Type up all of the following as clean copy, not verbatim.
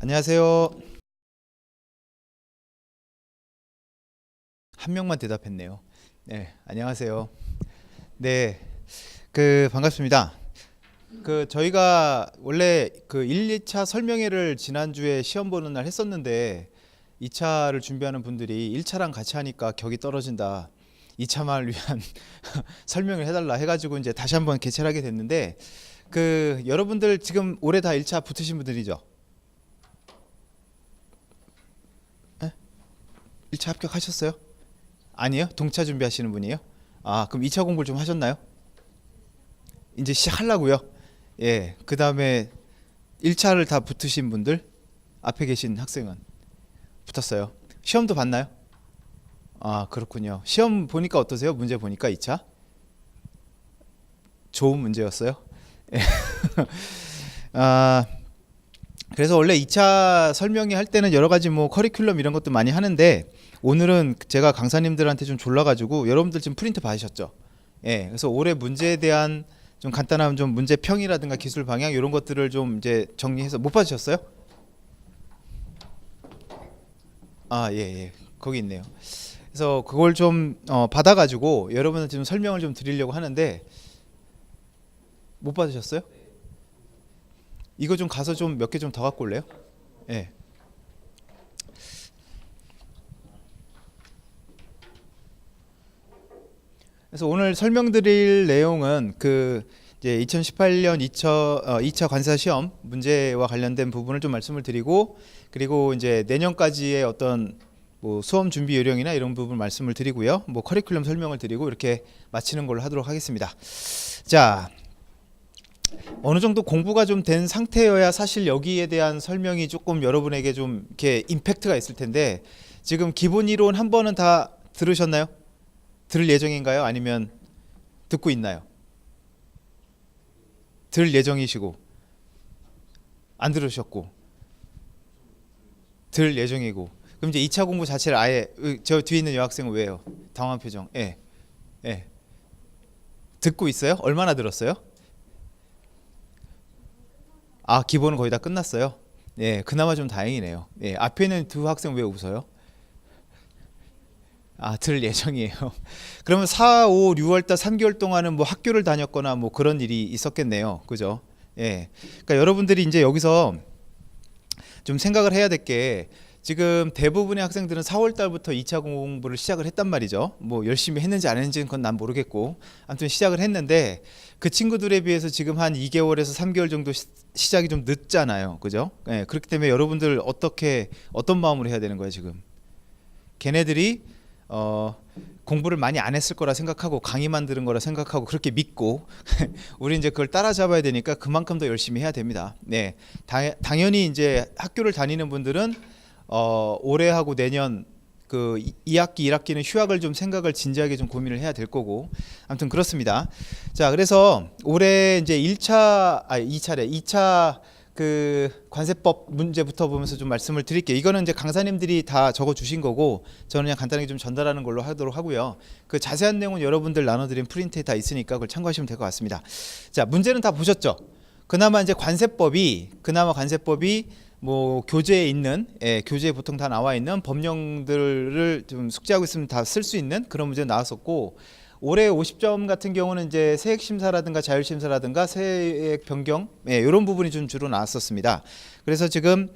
안녕하세요. 한 명만 대답했네요. 네, 안녕하세요. 네, 반갑습니다. 저희가 원래 1, 2차 설명회를 지난주에 시험 보는 날 했었는데 2차를 준비하는 분들이 1차랑 같이 하니까 격이 떨어진다. 2차만을 위한 설명을 해달라 해가지고 이제 다시 한번 개최를 하게 됐는데 여러분들 지금 올해 다 1차 붙으신 분들이죠? 1차 합격하셨어요? 아니에요? 동차 준비하시는 분이에요? 아, 그럼 2차 공부를 좀 하셨나요? 이제 시작하려고요? 예, 그 다음에 1차를 다 붙으신 분들? 앞에 계신 학생은 붙었어요. 시험도 봤나요? 아, 그렇군요. 시험 보니까 어떠세요? 문제 보니까 2차? 좋은 문제였어요? 예. 아, 그래서 원래 2차 설명회 할 때는 여러 가지 뭐 커리큘럼 이런 것도 많이 하는데 오늘은 제가 강사님들한테 좀 졸라가지고 여러분들 지금 프린트 받으셨죠? 예, 그래서 올해 문제에 대한 좀 간단한 좀 문제평이라든가 기술 방향 이런 것들을 좀 이제 정리해서 못 받으셨어요? 아, 예, 예. 거기 있네요. 그래서 그걸 좀 받아가지고 여러분한테 좀 설명을 좀 드리려고 하는데 못 받으셨어요? 이거 좀 가서 좀 몇 개 좀 더 갖고 올래요? 예. 그래서 오늘 설명드릴 내용은 이제 2018년 2차 관사 시험 문제와 관련된 부분을 좀 말씀을 드리고 그리고 이제 내년까지의 어떤 뭐 수험 준비 요령이나 이런 부분 말씀을 드리고요. 뭐 커리큘럼 설명을 드리고 이렇게 마치는 걸로 하도록 하겠습니다. 자, 어느 정도 공부가 좀 된 상태여야 사실 여기에 대한 설명이 조금 여러분에게 좀 이렇게 임팩트가 있을 텐데 지금 기본 이론 한 번은 다 들으셨나요? 들을 예정인가요? 아니면 듣고 있나요? 들을 예정이시고 안 들으셨고 들을 예정이고 그럼 이제 2차 공부 자체를 아예 저 뒤에 있는 여학생은 왜요? 당황한 표정. 예. 예. 듣고 있어요? 얼마나 들었어요? 아, 기본은 거의 다 끝났어요. 예, 그나마 좀 다행이네요. 예, 앞에 있는 두 학생 왜 웃어요? 아, 들 예정이에요. 그러면 4, 5, 6월 달 3개월 동안은 뭐 학교를 다녔거나 뭐 그런 일이 있었겠네요. 그죠? 예. 그러니까 여러분들이 이제 여기서 좀 생각을 해야 될 게 지금 대부분의 학생들은 4월 달부터 2차 공부를 시작을 했단 말이죠. 뭐 열심히 했는지 안 했는지는 그건 난 모르겠고 아무튼 시작을 했는데 그 친구들에 비해서 지금 한 2개월에서 3개월 정도 시작이 좀 늦잖아요. 그죠? 예. 그렇기 때문에 여러분들 어떤 마음으로 해야 되는 거예요, 지금? 걔네들이 공부를 많이 안 했을 거라 생각하고 강의만 들은 거라 생각하고 그렇게 믿고 우리 이제 그걸 따라잡아야 되니까 그만큼 더 열심히 해야 됩니다. 네, 당연히 이제 학교를 다니는 분들은 올해하고 내년 2학기 1학기는 휴학을 좀 생각을 진지하게 좀 고민을 해야 될 거고 아무튼 그렇습니다. 자, 그래서 올해 이제 2차 관세법 문제부터 보면서 좀 말씀을 드릴게요. 이거는 이제 강사님들이 다 적어 주신 거고 저는 그냥 간단하게 좀 전달하는 걸로 하도록 하고요. 그 자세한 내용은 여러분들 나눠드린 프린트에 다 있으니까 그걸 참고하시면 될 것 같습니다. 자, 문제는 다 보셨죠? 그나마 관세법이 뭐 교재에 있는 교재에 보통 다 나와 있는 법령들을 좀 숙지하고 있으면 다 쓸 수 있는 그런 문제 나왔었고 올해 50점 같은 경우는 이제 세액 심사라든가 자율 심사라든가 세액 변경 이런 부분이 좀 주로 나왔었습니다. 그래서 지금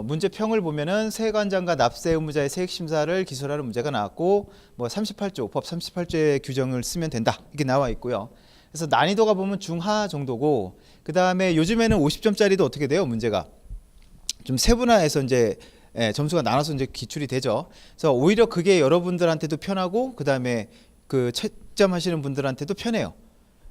문제평을 보면은 세관장과 납세 의무자의 세액 심사를 기술하는 문제가 나왔고 뭐 38조 법 38조의 규정을 쓰면 된다 이렇게 나와 있고요. 그래서 난이도가 보면 중하 정도고 그 다음에 요즘에는 50점짜리도 어떻게 돼요? 문제가 좀 세분화해서 이제 점수가 나눠서 이제 기출이 되죠. 그래서 오히려 그게 여러분들한테도 편하고 그 다음에 채점하시는 분들한테도 편해요.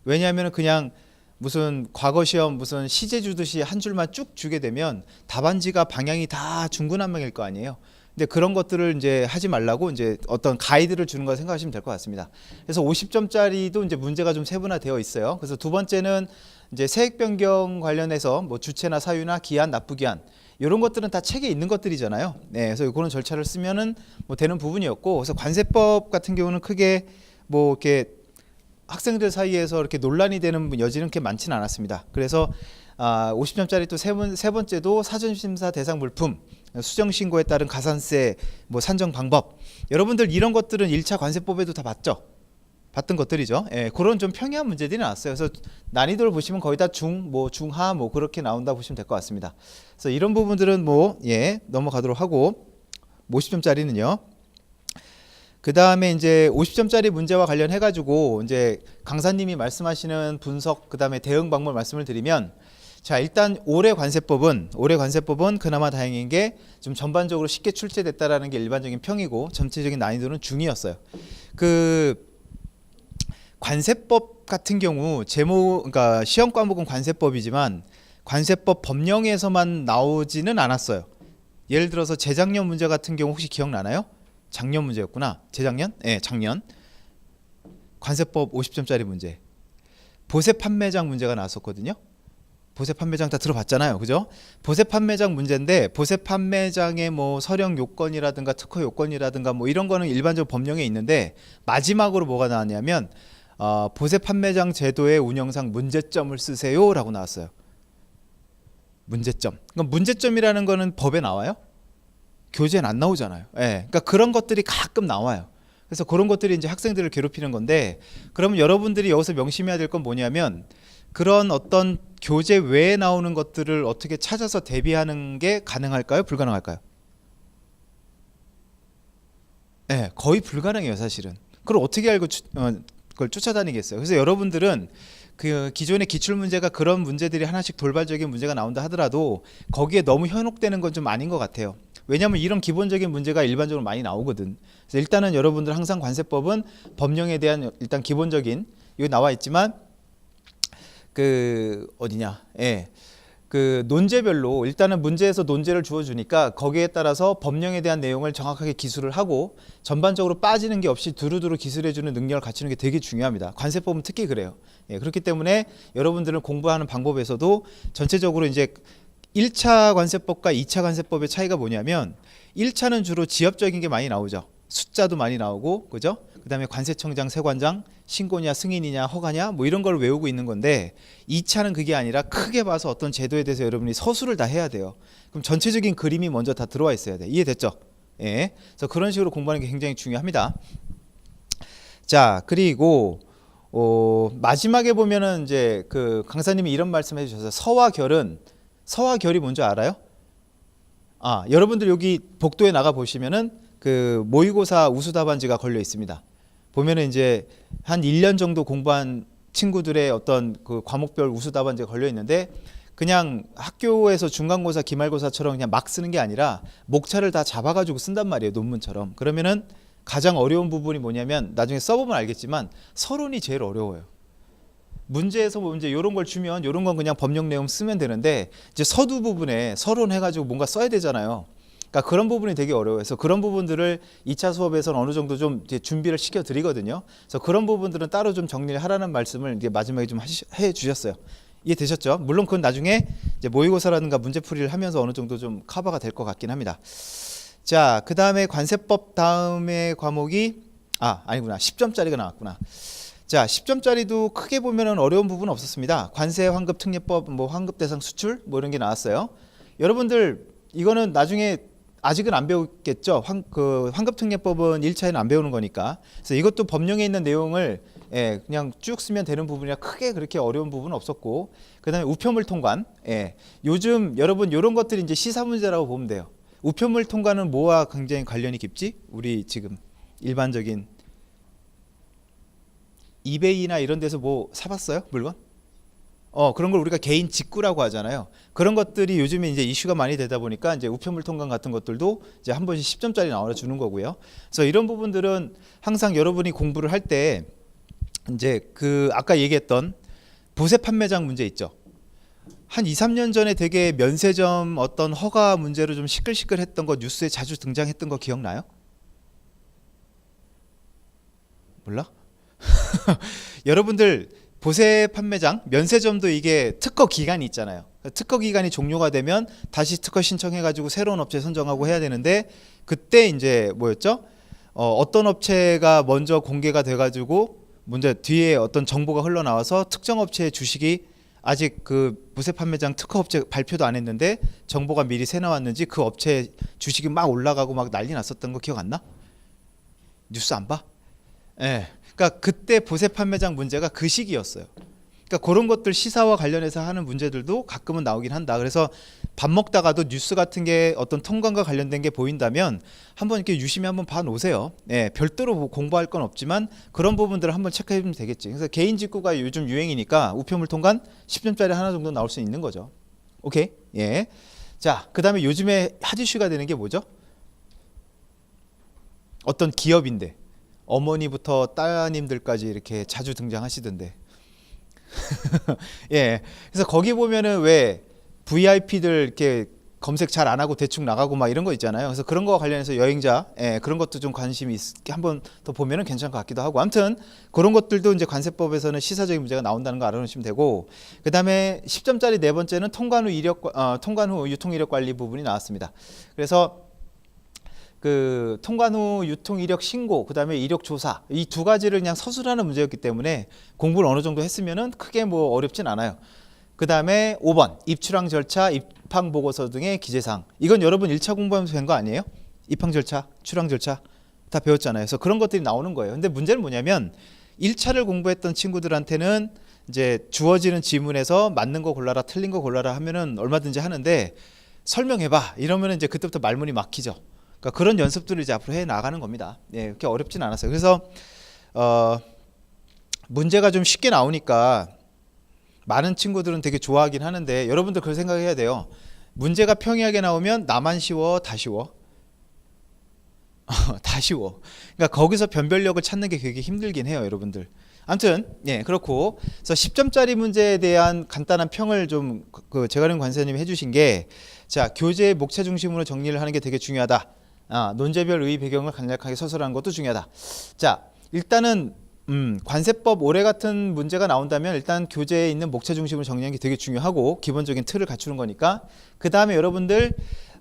왜냐하면 그냥 무슨 과거 시험 무슨 시제 주듯이 한 줄만 쭉 주게 되면 답안지가 방향이 다 중구난방일 거 아니에요. 근데 그런 것들을 이제 하지 말라고 이제 어떤 가이드를 주는 거 생각하시면 될 것 같습니다. 그래서 50점짜리도 이제 문제가 좀 세분화되어 있어요. 그래서 두 번째는 이제 세액 변경 관련해서 뭐 주체나 사유나 기한, 납부기한 이런 것들은 다 책에 있는 것들이잖아요. 네, 그래서 이거는 절차를 쓰면은 뭐 되는 부분이었고, 그래서 관세법 같은 경우는 크게 뭐 이렇게 학생들 사이에서 이렇게 논란이 되는 여지는 그렇게 많지는 않았습니다. 그래서 50점짜리 또 세 번째도 사전심사 대상 물품, 수정 신고에 따른 가산세 뭐 산정 방법. 여러분들 이런 것들은 1차 관세법에도 다 봤죠? 봤던 것들이죠. 예, 그런 좀 평이한 문제들이 나왔어요. 그래서 난이도를 보시면 거의 다 중하 뭐 그렇게 나온다 보시면 될 것 같습니다. 그래서 이런 부분들은 넘어가도록 하고 50점짜리는요. 그 다음에 이제 50점짜리 문제와 관련해 가지고 이제 강사님이 말씀하시는 분석, 그 다음에 대응 방법 말씀을 드리면, 자, 일단 올해 관세법은 그나마 다행인 게 좀 전반적으로 쉽게 출제됐다라는 게 일반적인 평이고, 전체적인 난이도는 중이었어요. 그 관세법 같은 경우 그러니까 시험 과목은 관세법이지만 관세법 법령에서만 나오지는 않았어요. 예를 들어서 재작년 문제 같은 경우 혹시 기억나나요? 작년 문제였구나. 재작년? 네, 작년. 관세법 50점짜리 문제. 보세 판매장 문제가 나왔었거든요. 보세 판매장 다 들어봤잖아요. 그죠? 보세 판매장 문제인데, 보세 판매장의 뭐 서령 요건이라든가 특허 요건이라든가 뭐 이런 거는 일반적으로 법령에 있는데, 마지막으로 뭐가 나왔냐면 보세 판매장 제도의 운영상 문제점을 쓰세요 라고 나왔어요. 문제점. 그러니까 문제점이라는 거는 법에 나와요? 교재는 안 나오잖아요. 예. 그러니까 그런 것들이 가끔 나와요. 그래서 그런 것들이 이제 학생들을 괴롭히는 건데, 그러면 여러분들이 여기서 명심해야 될 건 뭐냐면, 그런 어떤 교재 외에 나오는 것들을 어떻게 찾아서 대비하는 게 가능할까요? 불가능할까요? 예, 거의 불가능해요, 사실은. 그걸 어떻게 알고 그걸 쫓아다니겠어요. 그래서 여러분들은 그 기존의 기출 문제가 그런 문제들이 하나씩 돌발적인 문제가 나온다 하더라도 거기에 너무 현혹되는 건 좀 아닌 것 같아요. 왜냐하면 이런 기본적인 문제가 일반적으로 많이 나오거든. 그래서 일단은 여러분들 항상 관세법은 법령에 대한 일단 기본적인, 여기 나와 있지만 그 어디냐, 그 논제별로 일단은 문제에서 논제를 주어주니까 거기에 따라서 법령에 대한 내용을 정확하게 기술을 하고 전반적으로 빠지는 게 없이 두루두루 기술해주는 능력을 갖추는 게 되게 중요합니다. 관세법은 특히 그래요. 그렇기 때문에 여러분들은 공부하는 방법에서도 전체적으로 이제 1차 관세법과 2차 관세법의 차이가 뭐냐면, 1차는 주로 지엽적인 게 많이 나오죠. 숫자도 많이 나오고, 그죠? 그 다음에 관세청장, 세관장, 신고냐, 승인이냐, 허가냐, 뭐 이런 걸 외우고 있는 건데, 2차는 그게 아니라 크게 봐서 어떤 제도에 대해서 여러분이 서술을 다 해야 돼요. 그럼 전체적인 그림이 먼저 다 들어와 있어야 돼. 이해됐죠? 예. 그래서 그런 식으로 공부하는 게 굉장히 중요합니다. 자, 그리고 마지막에 보면은 이제 그 강사님이 이런 말씀해 주셔서, 서와 결이 뭔지 알아요? 여러분들 여기 복도에 나가 보시면은 그 모의고사 우수 답안지가 걸려 있습니다. 보면은 이제 한 1년 정도 공부한 친구들의 어떤 그 과목별 우수 답안지가 걸려 있는데, 그냥 학교에서 중간고사, 기말고사처럼 그냥 막 쓰는 게 아니라 목차를 다 잡아가지고 쓴단 말이에요, 논문처럼. 그러면은 가장 어려운 부분이 뭐냐면, 나중에 써보면 알겠지만 서론이 제일 어려워요. 문제에서 뭐 이제 이런 걸 주면 이런 건 그냥 법령 내용 쓰면 되는데, 이제 서두 부분에 서론 해가지고 뭔가 써야 되잖아요. 그러니까 그런 부분이 되게 어려워요. 그래서 그런 부분들을 2차 수업에서는 어느 정도 좀 이제 준비를 시켜 드리거든요. 그래서 그런 부분들은 따로 좀 정리를 하라는 말씀을 이제 마지막에 좀 해 주셨어요. 이해되셨죠? 물론 그건 나중에 이제 모의고사라든가 문제풀이를 하면서 어느 정도 좀 커버가 될 것 같긴 합니다. 자, 그 다음에 관세법 다음에 과목이 아니구나, 10점짜리가 나왔구나. 자, 10점짜리도 크게 보면은 어려운 부분은 없었습니다. 관세, 환급, 특례법, 뭐 환급 대상 수출 뭐 이런 게 나왔어요. 여러분들 이거는 나중에 아직은 안 배웠겠죠. 환급 특례법은 1차에는 안 배우는 거니까. 그래서 이것도 법령에 있는 내용을 그냥 쭉 쓰면 되는 부분이라 크게 그렇게 어려운 부분은 없었고, 그다음에 우편물 통관. 요즘 여러분 이런 것들이 이제 시사 문제라고 보면 돼요. 우편물 통관은 뭐와 굉장히 관련이 깊지? 우리 지금 일반적인 이베이나 이런 데서 뭐 사봤어요? 물건? 그런 걸 우리가 개인 직구라고 하잖아요. 그런 것들이 요즘에 이제 이슈가 많이 되다 보니까 이제 우편물 통관 같은 것들도 이제 한 번씩 10점짜리 나와 주는 거고요. 그래서 이런 부분들은 항상 여러분이 공부를 할 때 이제 그 아까 얘기했던 보세 판매장 문제 있죠. 한 2, 3년 전에 되게 면세점 어떤 허가 문제로 좀 시끌시끌했던 거, 뉴스에 자주 등장했던 거 기억나요? 몰라? 여러분들 보세 판매장, 면세점도 이게 특허 기간이 있잖아요. 특허 기간이 종료가 되면 다시 특허 신청해가지고 새로운 업체 선정하고 해야 되는데, 그때 이제 뭐였죠? 어떤 업체가 먼저 공개가 돼가지고 문제 뒤에 어떤 정보가 흘러나와서 특정 업체의 주식이 아직 그 무쇠 판매장 특허 업체 발표도 안 했는데 정보가 미리 새 나왔는지 그 업체 주식이 막 올라가고 막 난리 났었던 거 기억 안 나? 뉴스 안 봐? 예. 그러니까 그때 보세 판매장 문제가 그 시기였어요. 그러니까 그런 것들 시사와 관련해서 하는 문제들도 가끔은 나오긴 한다. 그래서 밥 먹다가도 뉴스 같은 게 어떤 통관과 관련된 게 보인다면 한번 이렇게 유심히 한번 봐 놓으세요. 예, 별도로 뭐 공부할 건 없지만 그런 부분들을 한번 체크해 보면 되겠지. 그래서 개인 직구가 요즘 유행이니까 우표물 통관 10점짜리 하나 정도 나올 수 있는 거죠. 오케이? 예. 자, 그다음에 요즘에 핫 이슈가 되는 게 뭐죠? 어떤 기업인데 어머니부터 따님들까지 이렇게 자주 등장하시던데. 예. 그래서 거기 보면은 왜 VIP들 이렇게 검색 잘 안 하고 대충 나가고 막 이런 거 있잖아요. 그래서 그런 거와 관련해서 여행자, 예, 그런 것도 좀 관심이 한번 더 보면은 괜찮을 것 같기도 하고. 아무튼 그런 것들도 이제 관세법에서는 시사적인 문제가 나온다는 거 알아놓으시면 되고. 그다음에 10점짜리 네 번째는 통관 후 유통 이력 관리 부분이 나왔습니다. 그래서 그 통관 후 유통 이력 신고, 그다음에 이력 조사, 이 두 가지를 그냥 서술하는 문제였기 때문에 공부를 어느 정도 했으면은 크게 뭐 어렵진 않아요. 그다음에 5번 입출항 절차, 입항 보고서 등의 기재사항. 이건 여러분 1차 공부하면서 뵌 거 아니에요? 입항 절차, 출항 절차 다 배웠잖아요. 그래서 그런 것들이 나오는 거예요. 근데 문제는 뭐냐면 1차를 공부했던 친구들한테는 이제 주어지는 지문에서 맞는 거 골라라, 틀린 거 골라라 하면은 얼마든지 하는데 설명해봐 이러면은 이제 그때부터 말문이 막히죠. 그러니까 그런 연습들을 이제 앞으로 해 나가는 겁니다. 예, 그렇게 어렵진 않았어요. 그래서 문제가 좀 쉽게 나오니까 많은 친구들은 되게 좋아하긴 하는데 여러분들 그걸 생각해야 돼요. 문제가 평이하게 나오면 나만 쉬워, 다 쉬워? 다 쉬워. 그러니까 거기서 변별력을 찾는 게 되게 힘들긴 해요, 여러분들. 아무튼 예, 그렇고 그래서 10점짜리 문제에 대한 간단한 평을 좀 그 제가림 관세님이 해주신 게, 자, 교재의 목차 중심으로 정리를 하는 게 되게 중요하다. 논제별 의의 배경을 간략하게 서술하는 것도 중요하다. 자, 일단은 관세법 올해 같은 문제가 나온다면 일단 교재에 있는 목차 중심으로 정리하는 게 되게 중요하고 기본적인 틀을 갖추는 거니까. 그 다음에 여러분들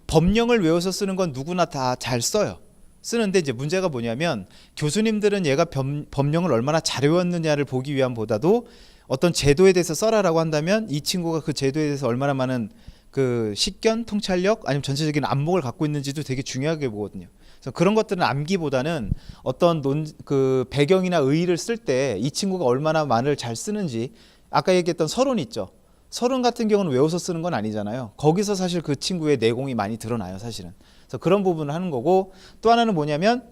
법령을 외워서 쓰는 건 누구나 다 잘 써요. 쓰는데 이제 문제가 뭐냐면 교수님들은 얘가 법령을 얼마나 잘 외웠느냐를 보기 위한 보다도 어떤 제도에 대해서 써라라고 한다면 이 친구가 그 제도에 대해서 얼마나 많은 그 식견, 통찰력, 아니면 전체적인 안목을 갖고 있는지도 되게 중요하게 보거든요. 그래서 그런 것들은 암기보다는 어떤 그 배경이나 의의를 쓸 때 이 친구가 얼마나 말을 잘 쓰는지, 아까 얘기했던 서론 있죠. 서론 같은 경우는 외워서 쓰는 건 아니잖아요. 거기서 사실 그 친구의 내공이 많이 드러나요, 사실은. 그래서 그런 부분을 하는 거고, 또 하나는 뭐냐면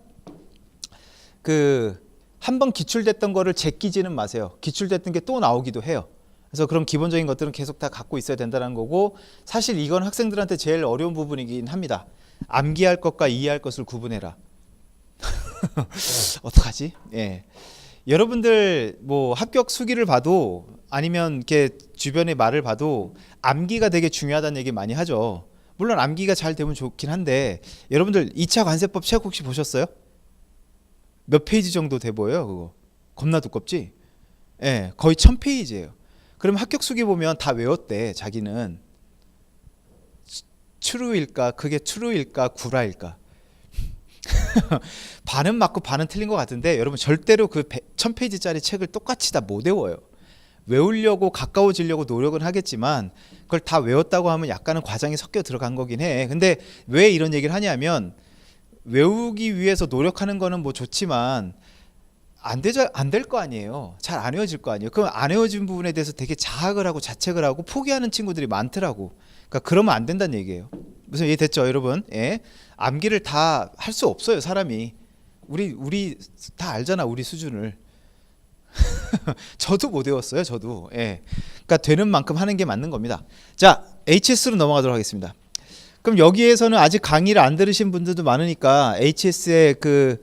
그 한번 기출됐던 거를 제끼지는 마세요. 기출됐던 게 또 나오기도 해요. 그래서 그런 기본적인 것들은 계속 다 갖고 있어야 된다는 거고, 사실 이건 학생들한테 제일 어려운 부분이긴 합니다. 암기할 것과 이해할 것을 구분해라. 어떡하지? 예. 여러분들 뭐 합격 수기를 봐도 아니면 이렇게 주변의 말을 봐도 암기가 되게 중요하다는 얘기 많이 하죠. 물론 암기가 잘 되면 좋긴 한데, 여러분들 2차 관세법 책 혹시 보셨어요? 몇 페이지 정도 돼 보여요, 그거? 겁나 두껍지? 예, 거의 1000페이지예요. 그럼 합격 수기 보면 다 외웠대, 자기는. true일까? 그게 true일까? 구라일까? 반은 맞고 반은 틀린 것 같은데, 여러분 절대로 그 1000페이지짜리 책을 똑같이 다 못 외워요. 외우려고 가까워지려고 노력은 하겠지만 그걸 다 외웠다고 하면 약간은 과장이 섞여 들어간 거긴 해. 근데 왜 이런 얘기를 하냐면, 외우기 위해서 노력하는 거는 뭐 좋지만 안 될 거 아니에요. 잘 안 외워질 거 아니에요. 그럼 안 외워진 부분에 대해서 되게 자학을 하고 자책을 하고 포기하는 친구들이 많더라고. 그러니까 그러면 안 된다는 얘기예요. 무슨 이해됐죠, 여러분? 예. 암기를 다 할 수 없어요, 사람이. 우리 다 알잖아, 우리 수준을. 저도 못 외웠어요, 저도. 예. 그러니까 되는 만큼 하는 게 맞는 겁니다. 자, HS로 넘어가도록 하겠습니다. 그럼 여기에서는 아직 강의를 안 들으신 분들도 많으니까 HS의 그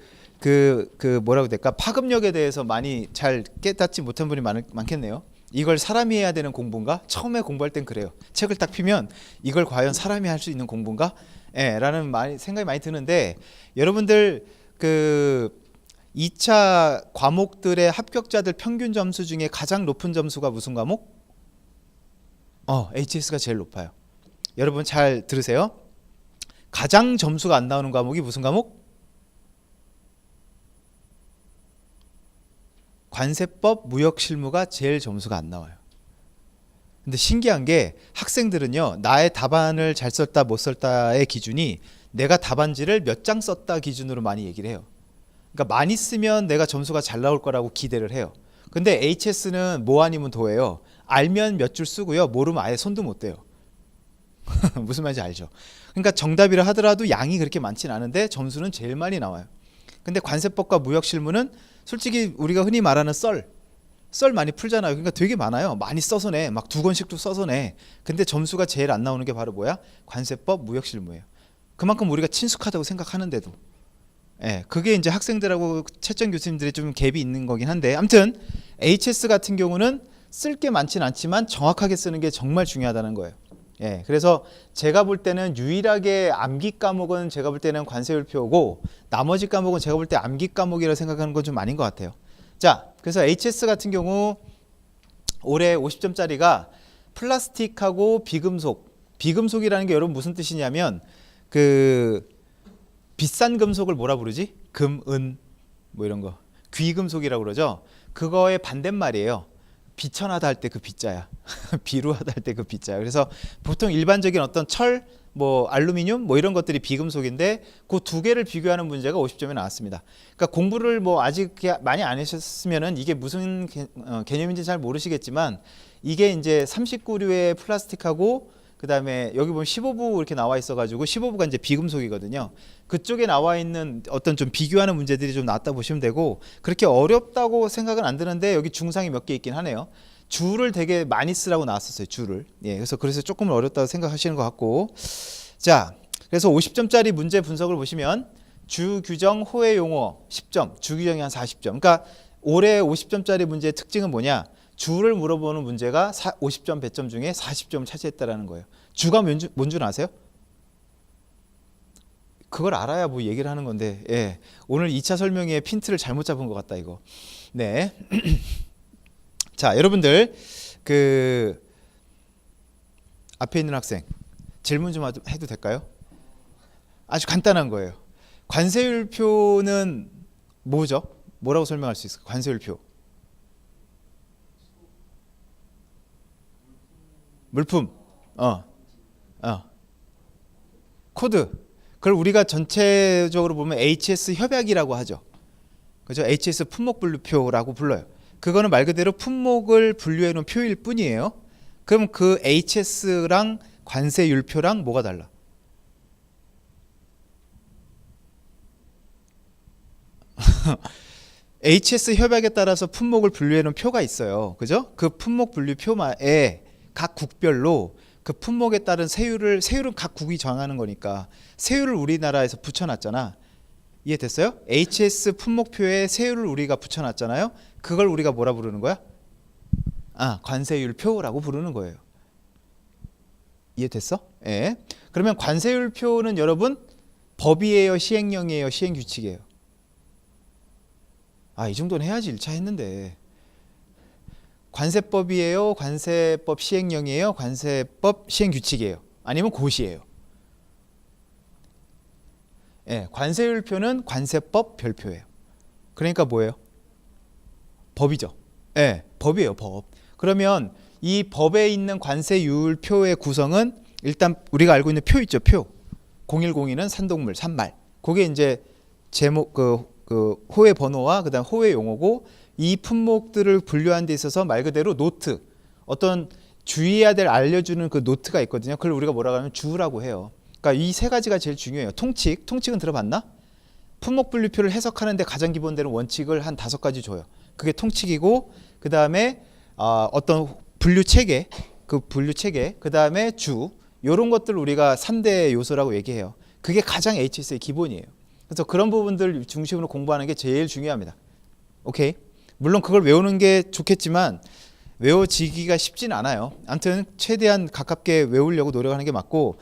뭐라고 될까, 파급력에 대해서 많이 잘 깨닫지 못한 분이 많겠네요. 이걸 사람이 해야 되는 공부인가? 처음에 공부할 땐 그래요. 책을 딱 피면 이걸 과연 사람이 할 수 있는 공부인가? 예, 라는 생각이 많이 드는데, 여러분들 그 2차 과목들의 합격자들 평균 점수 중에 가장 높은 점수가 무슨 과목? HS가 제일 높아요. 여러분 잘 들으세요. 가장 점수가 안 나오는 과목이 무슨 과목? 관세법, 무역실무가 제일 점수가 안 나와요. 근데 신기한 게 학생들은요, 나의 답안을 잘 썼다 못 썼다의 기준이 내가 답안지를 몇 장 썼다 기준으로 많이 얘기를 해요. 그러니까 많이 쓰면 내가 점수가 잘 나올 거라고 기대를 해요. 근데 HS는 뭐 아니면 도예요. 알면 몇 줄 쓰고요, 모르면 아예 손도 못 대요. 무슨 말인지 알죠? 그러니까 정답이라 하더라도 양이 그렇게 많진 않은데 점수는 제일 많이 나와요. 근데 관세법과 무역실무는 솔직히 우리가 흔히 말하는 썰 많이 풀잖아요. 그러니까 되게 많아요. 많이 써서 내. 막 2권씩도 써서 내. 근데 점수가 제일 안 나오는 게 바로 뭐야? 관세법, 무역실무예요. 그만큼 우리가 친숙하다고 생각하는데도. 예, 그게 이제 학생들하고 채점 교수님들이 좀 갭이 있는 거긴 한데, 아무튼 HS 같은 경우는 쓸 게 많진 않지만 정확하게 쓰는 게 정말 중요하다는 거예요. 예, 그래서 제가 볼 때는 유일하게 암기 과목은 제가 볼 때는 관세율표고, 나머지 과목은 제가 볼 때 암기 과목이라고 생각하는 건 좀 아닌 것 같아요. 자, 그래서 HS 같은 경우 올해 50점짜리가 플라스틱하고 비금속이라는 게 여러분 무슨 뜻이냐면, 그 비싼 금속을 뭐라 부르지? 금, 은, 뭐 이런 거. 귀금속이라고 그러죠. 그거의 반대말이에요. 비천하다 할 때 그 비자야. 비루하다 할 때 그 비자야. 그래서 보통 일반적인 어떤 철, 뭐 알루미늄, 뭐 이런 것들이 비금속인데 그 두 개를 비교하는 문제가 50점에 나왔습니다. 그러니까 공부를 뭐 아직 많이 안 하셨으면은 이게 무슨 개념인지 잘 모르시겠지만, 이게 이제 39류의 플라스틱하고 그다음에 여기 보면 15부 이렇게 나와 있어가지고 15부가 이제 비금속이거든요. 그쪽에 나와 있는 어떤 좀 비교하는 문제들이 좀 나왔다 보시면 되고, 그렇게 어렵다고 생각은 안 드는데 여기 중상이 몇 개 있긴 하네요. 주를 되게 많이 쓰라고 나왔었어요. 주를. 예, 그래서 조금 어렵다고 생각하시는 것 같고, 자, 그래서 50점짜리 문제 분석을 보시면 주 규정 호해 용어 10점, 주 규정이 한 40점. 그러니까 올해 50점짜리 문제의 특징은 뭐냐? 주를 물어보는 문제가 50점 100점 중에 40점을 차지했다라는 거예요. 주가 뭔 줄 아세요? 그걸 알아야 뭐 얘기를 하는 건데, 예. 오늘 2차 설명에 핀트를 잘못 잡은 것 같다 이거. 네. 자, 여러분들 그 앞에 있는 학생 질문 좀 해도 될까요? 아주 간단한 거예요. 관세율표는 뭐죠? 뭐라고 설명할 수 있을까요? 관세율표. 물품, 코드. 그걸 우리가 전체적으로 보면 HS 협약이라고 하죠. 그죠? HS 품목분류표라고 불러요. 그거는 말 그대로 품목을 분류해 놓은 표일 뿐이에요. 그럼 그 HS랑 관세율표랑 뭐가 달라? HS 협약에 따라서 품목을 분류해 놓은 표가 있어요. 그죠? 그 품목 분류표에 각 국별로 그 품목에 따른 세율은 각 국이 정하는 거니까 세율을 우리나라에서 붙여놨잖아. 이해됐어요? HS 품목표에 세율을 우리가 붙여놨잖아요. 그걸 우리가 뭐라 부르는 거야? 관세율표라고 부르는 거예요. 이해됐어? 예. 그러면 관세율표는 여러분 법이에요, 시행령이에요, 시행규칙이에요? 이 정도는 해야지 1차 했는데. 관세법이에요, 관세법 시행령이에요, 관세법 시행규칙이에요, 아니면 고시예요? 예, 관세율표는 관세법 별표예요. 그러니까 뭐예요? 법이죠. 예, 법이에요, 법. 그러면 이 법에 있는 관세율표의 구성은 일단 우리가 알고 있는 표 있죠, 표. 0102는 산동물, 산말. 그게 이제 제목 그 호의 번호와 그다음 호의 용어고, 이 품목들을 분류한 데 있어서 말 그대로 노트, 어떤 주의해야 될 알려주는 그 노트가 있거든요. 그걸 우리가 뭐라고 하면 주라고 해요. 그러니까 이 세 가지가 제일 중요해요. 통칙은 들어봤나? 품목 분류표를 해석하는데 가장 기본되는 원칙을 한 5가지 줘요. 그게 통칙이고, 그 다음에 어떤 분류 체계, 그 다음에 주, 이런 것들 우리가 3대 요소라고 얘기해요. 그게 가장 HS의 기본이에요. 그래서 그런 부분들 중심으로 공부하는 게 제일 중요합니다. 오케이? 물론 그걸 외우는 게 좋겠지만 외워지기가 쉽진 않아요. 아무튼 최대한 가깝게 외우려고 노력하는 게 맞고,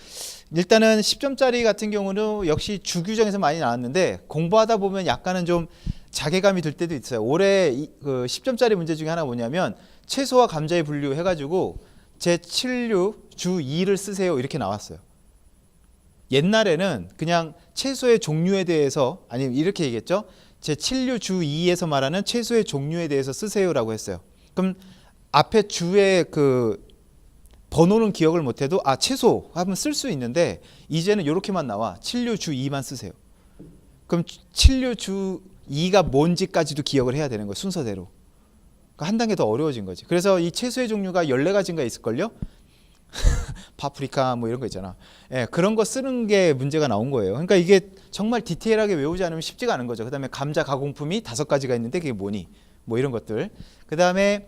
일단은 10점짜리 같은 경우는 역시 주규정에서 많이 나왔는데 공부하다 보면 약간은 좀 자괴감이 들 때도 있어요. 올해 그 10점짜리 문제 중에 하나 뭐냐면 채소와 감자의 분류 해가지고 제7류 주 2를 쓰세요 이렇게 나왔어요. 옛날에는 그냥 채소의 종류에 대해서, 아니면 이렇게 얘기했죠. 제 7류 주 2에서 말하는 채소의 종류에 대해서 쓰세요라고 했어요. 그럼 앞에 주의 그 번호는 기억을 못해도 채소 하면 쓸 수 있는데 이제는 이렇게만 나와. 7류 주 2만 쓰세요. 그럼 7류 주 2가 뭔지까지도 기억을 해야 되는 거예요. 순서대로. 그러니까 한 단계 더 어려워진 거지. 그래서 이 채소의 종류가 14가지인가 있을걸요? 파프리카 뭐 이런 거 있잖아. 예, 그런 거 쓰는 게 문제가 나온 거예요. 그러니까 이게 정말 디테일하게 외우지 않으면 쉽지가 않은 거죠. 그다음에 감자 가공품이 5가지가 있는데 그게 뭐니? 뭐 이런 것들. 그다음에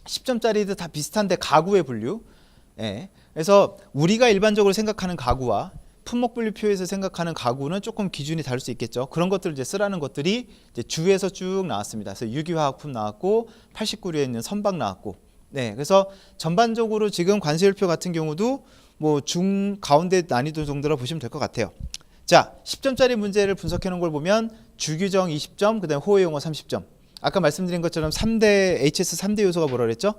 10점짜리도 다 비슷한데 가구의 분류. 예. 그래서 우리가 일반적으로 생각하는 가구와 품목분류표에서 생각하는 가구는 조금 기준이 다를 수 있겠죠. 그런 것들을 이제 쓰라는 것들이 이제 주에서 쭉 나왔습니다. 그래서 유기화학품 나왔고 89류에 있는 선박 나왔고. 네, 그래서 전반적으로 지금 관세율표 같은 경우도 뭐 중 가운데 난이도 정도로 보시면 될 것 같아요. 자, 10점짜리 문제를 분석해 놓은 걸 보면 주규정 20점, 그다음에 호혜 용어 30점. 아까 말씀드린 것처럼 HS 3대 요소가 뭐라 그랬죠?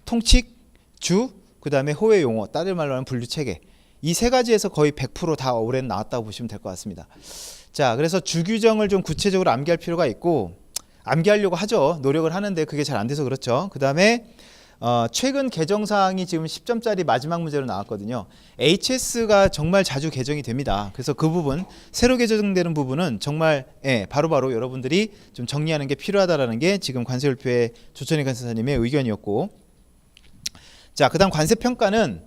통칙, 주, 그다음에 호혜 용어, 다른 말로 하면 분류 체계. 이 세 가지에서 거의 100% 올해 나왔다고 보시면 될 것 같습니다. 자, 그래서 주규정을 좀 구체적으로 암기할 필요가 있고, 암기하려고 하죠. 노력을 하는데 그게 잘 안 돼서 그렇죠. 그 다음에 최근 개정사항이 지금 10점짜리 마지막 문제로 나왔거든요. HS가 정말 자주 개정이 됩니다. 그래서 그 부분, 새로 개정되는 부분은 정말 바로바로 여러분들이 좀 정리하는 게 필요하다라는 게 지금 관세율표의 조천희 간사님의 의견이었고, 자, 그다음 관세평가는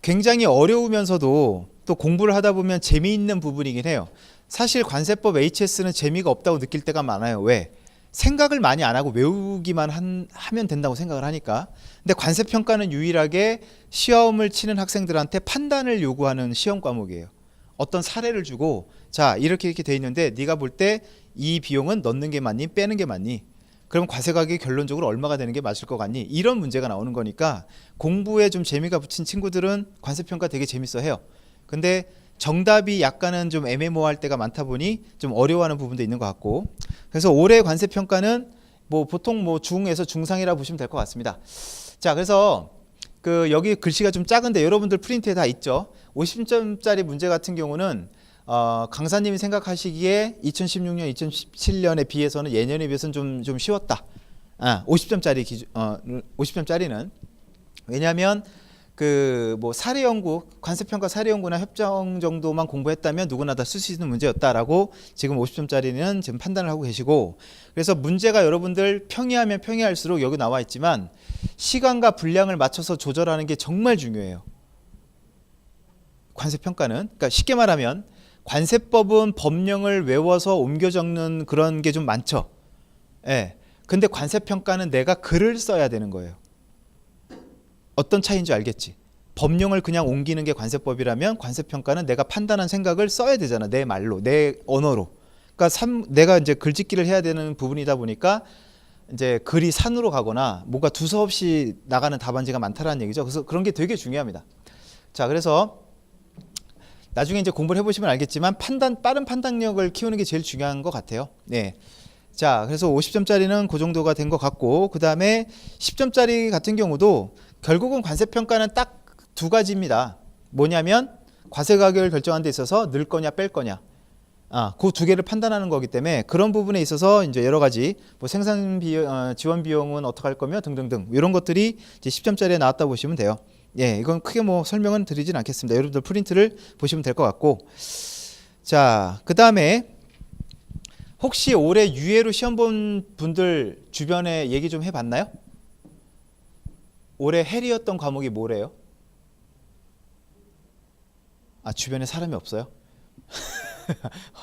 굉장히 어려우면서도 또 공부를 하다 보면 재미있는 부분이긴 해요. 사실 관세법 HS는 재미가 없다고 느낄 때가 많아요. 왜? 생각을 많이 안 하고 외우기만 하면 된다고 생각을 하니까. 근데 관세평가는 유일하게 시험을 치는 학생들한테 판단을 요구하는 시험 과목이에요. 어떤 사례를 주고 자, 이렇게 돼 있는데 네가 볼 때 이 비용은 넣는 게 맞니? 빼는 게 맞니? 그럼 과세가격이 결론적으로 얼마가 되는 게 맞을 것 같니? 이런 문제가 나오는 거니까 공부에 좀 재미가 붙인 친구들은 관세평가 되게 재밌어 해요. 근데 정답이 약간은 좀 애매모호할 때가 많다 보니 좀 어려워하는 부분도 있는 것 같고, 그래서 올해 관세평가는 뭐 보통 뭐 중에서 중상이라 보시면 될 것 같습니다. 자, 그래서 그 여기 글씨가 좀 작은데 여러분들 프린트에 다 있죠. 50점짜리 문제 같은 경우는 강사님이 생각하시기에 2016년, 2017년에 비해서는 예년에 비해서는 좀 쉬웠다. 50점짜리 50점짜리는 왜냐하면 그 뭐 사례 연구, 관세평가 사례 연구나 협정 정도만 공부했다면 누구나 다 쓸 수 있는 문제였다라고 지금 50점짜리는 지금 판단을 하고 계시고, 그래서 문제가 여러분들 평이하면 평이할수록 여기 나와 있지만 시간과 분량을 맞춰서 조절하는 게 정말 중요해요. 관세평가는, 그러니까 쉽게 말하면 관세법은 법령을 외워서 옮겨 적는 그런 게 좀 많죠. 예. 근데 관세평가는 내가 글을 써야 되는 거예요. 어떤 차이인지 알겠지? 법령을 그냥 옮기는 게 관세법이라면 관세평가는 내가 판단한 생각을 써야 되잖아. 내 말로, 내 언어로. 그러니까 내가 이제 글짓기를 해야 되는 부분이다 보니까 이제 글이 산으로 가거나 뭔가 두서없이 나가는 답안지가 많다라는 얘기죠. 그래서 그런 게 되게 중요합니다. 자, 그래서 나중에 이제 공부를 해보시면 알겠지만 빠른 판단력을 키우는 게 제일 중요한 것 같아요. 네. 자, 그래서 50점짜리는 그 정도가 된 것 같고, 그 다음에 10점짜리 같은 경우도 결국은 관세평가는 딱 두 가지입니다. 뭐냐면 과세 가격을 결정하는 데 있어서 넣을 거냐 뺄 거냐, 그 두 개를 판단하는 거기 때문에 그런 부분에 있어서 이제 여러 가지 뭐 생산 비용, 지원 비용은 어떻게 할 거며 등등등 이런 것들이 이제 10점짜리에 나왔다 보시면 돼요. 예, 이건 크게 뭐 설명은 드리진 않겠습니다. 여러분들 프린트를 보시면 될 것 같고, 자, 그 다음에 혹시 올해 유예로 시험 본 분들 주변에 얘기 좀 해봤나요? 올해 헬이었던 과목이 뭐래요? 주변에 사람이 없어요?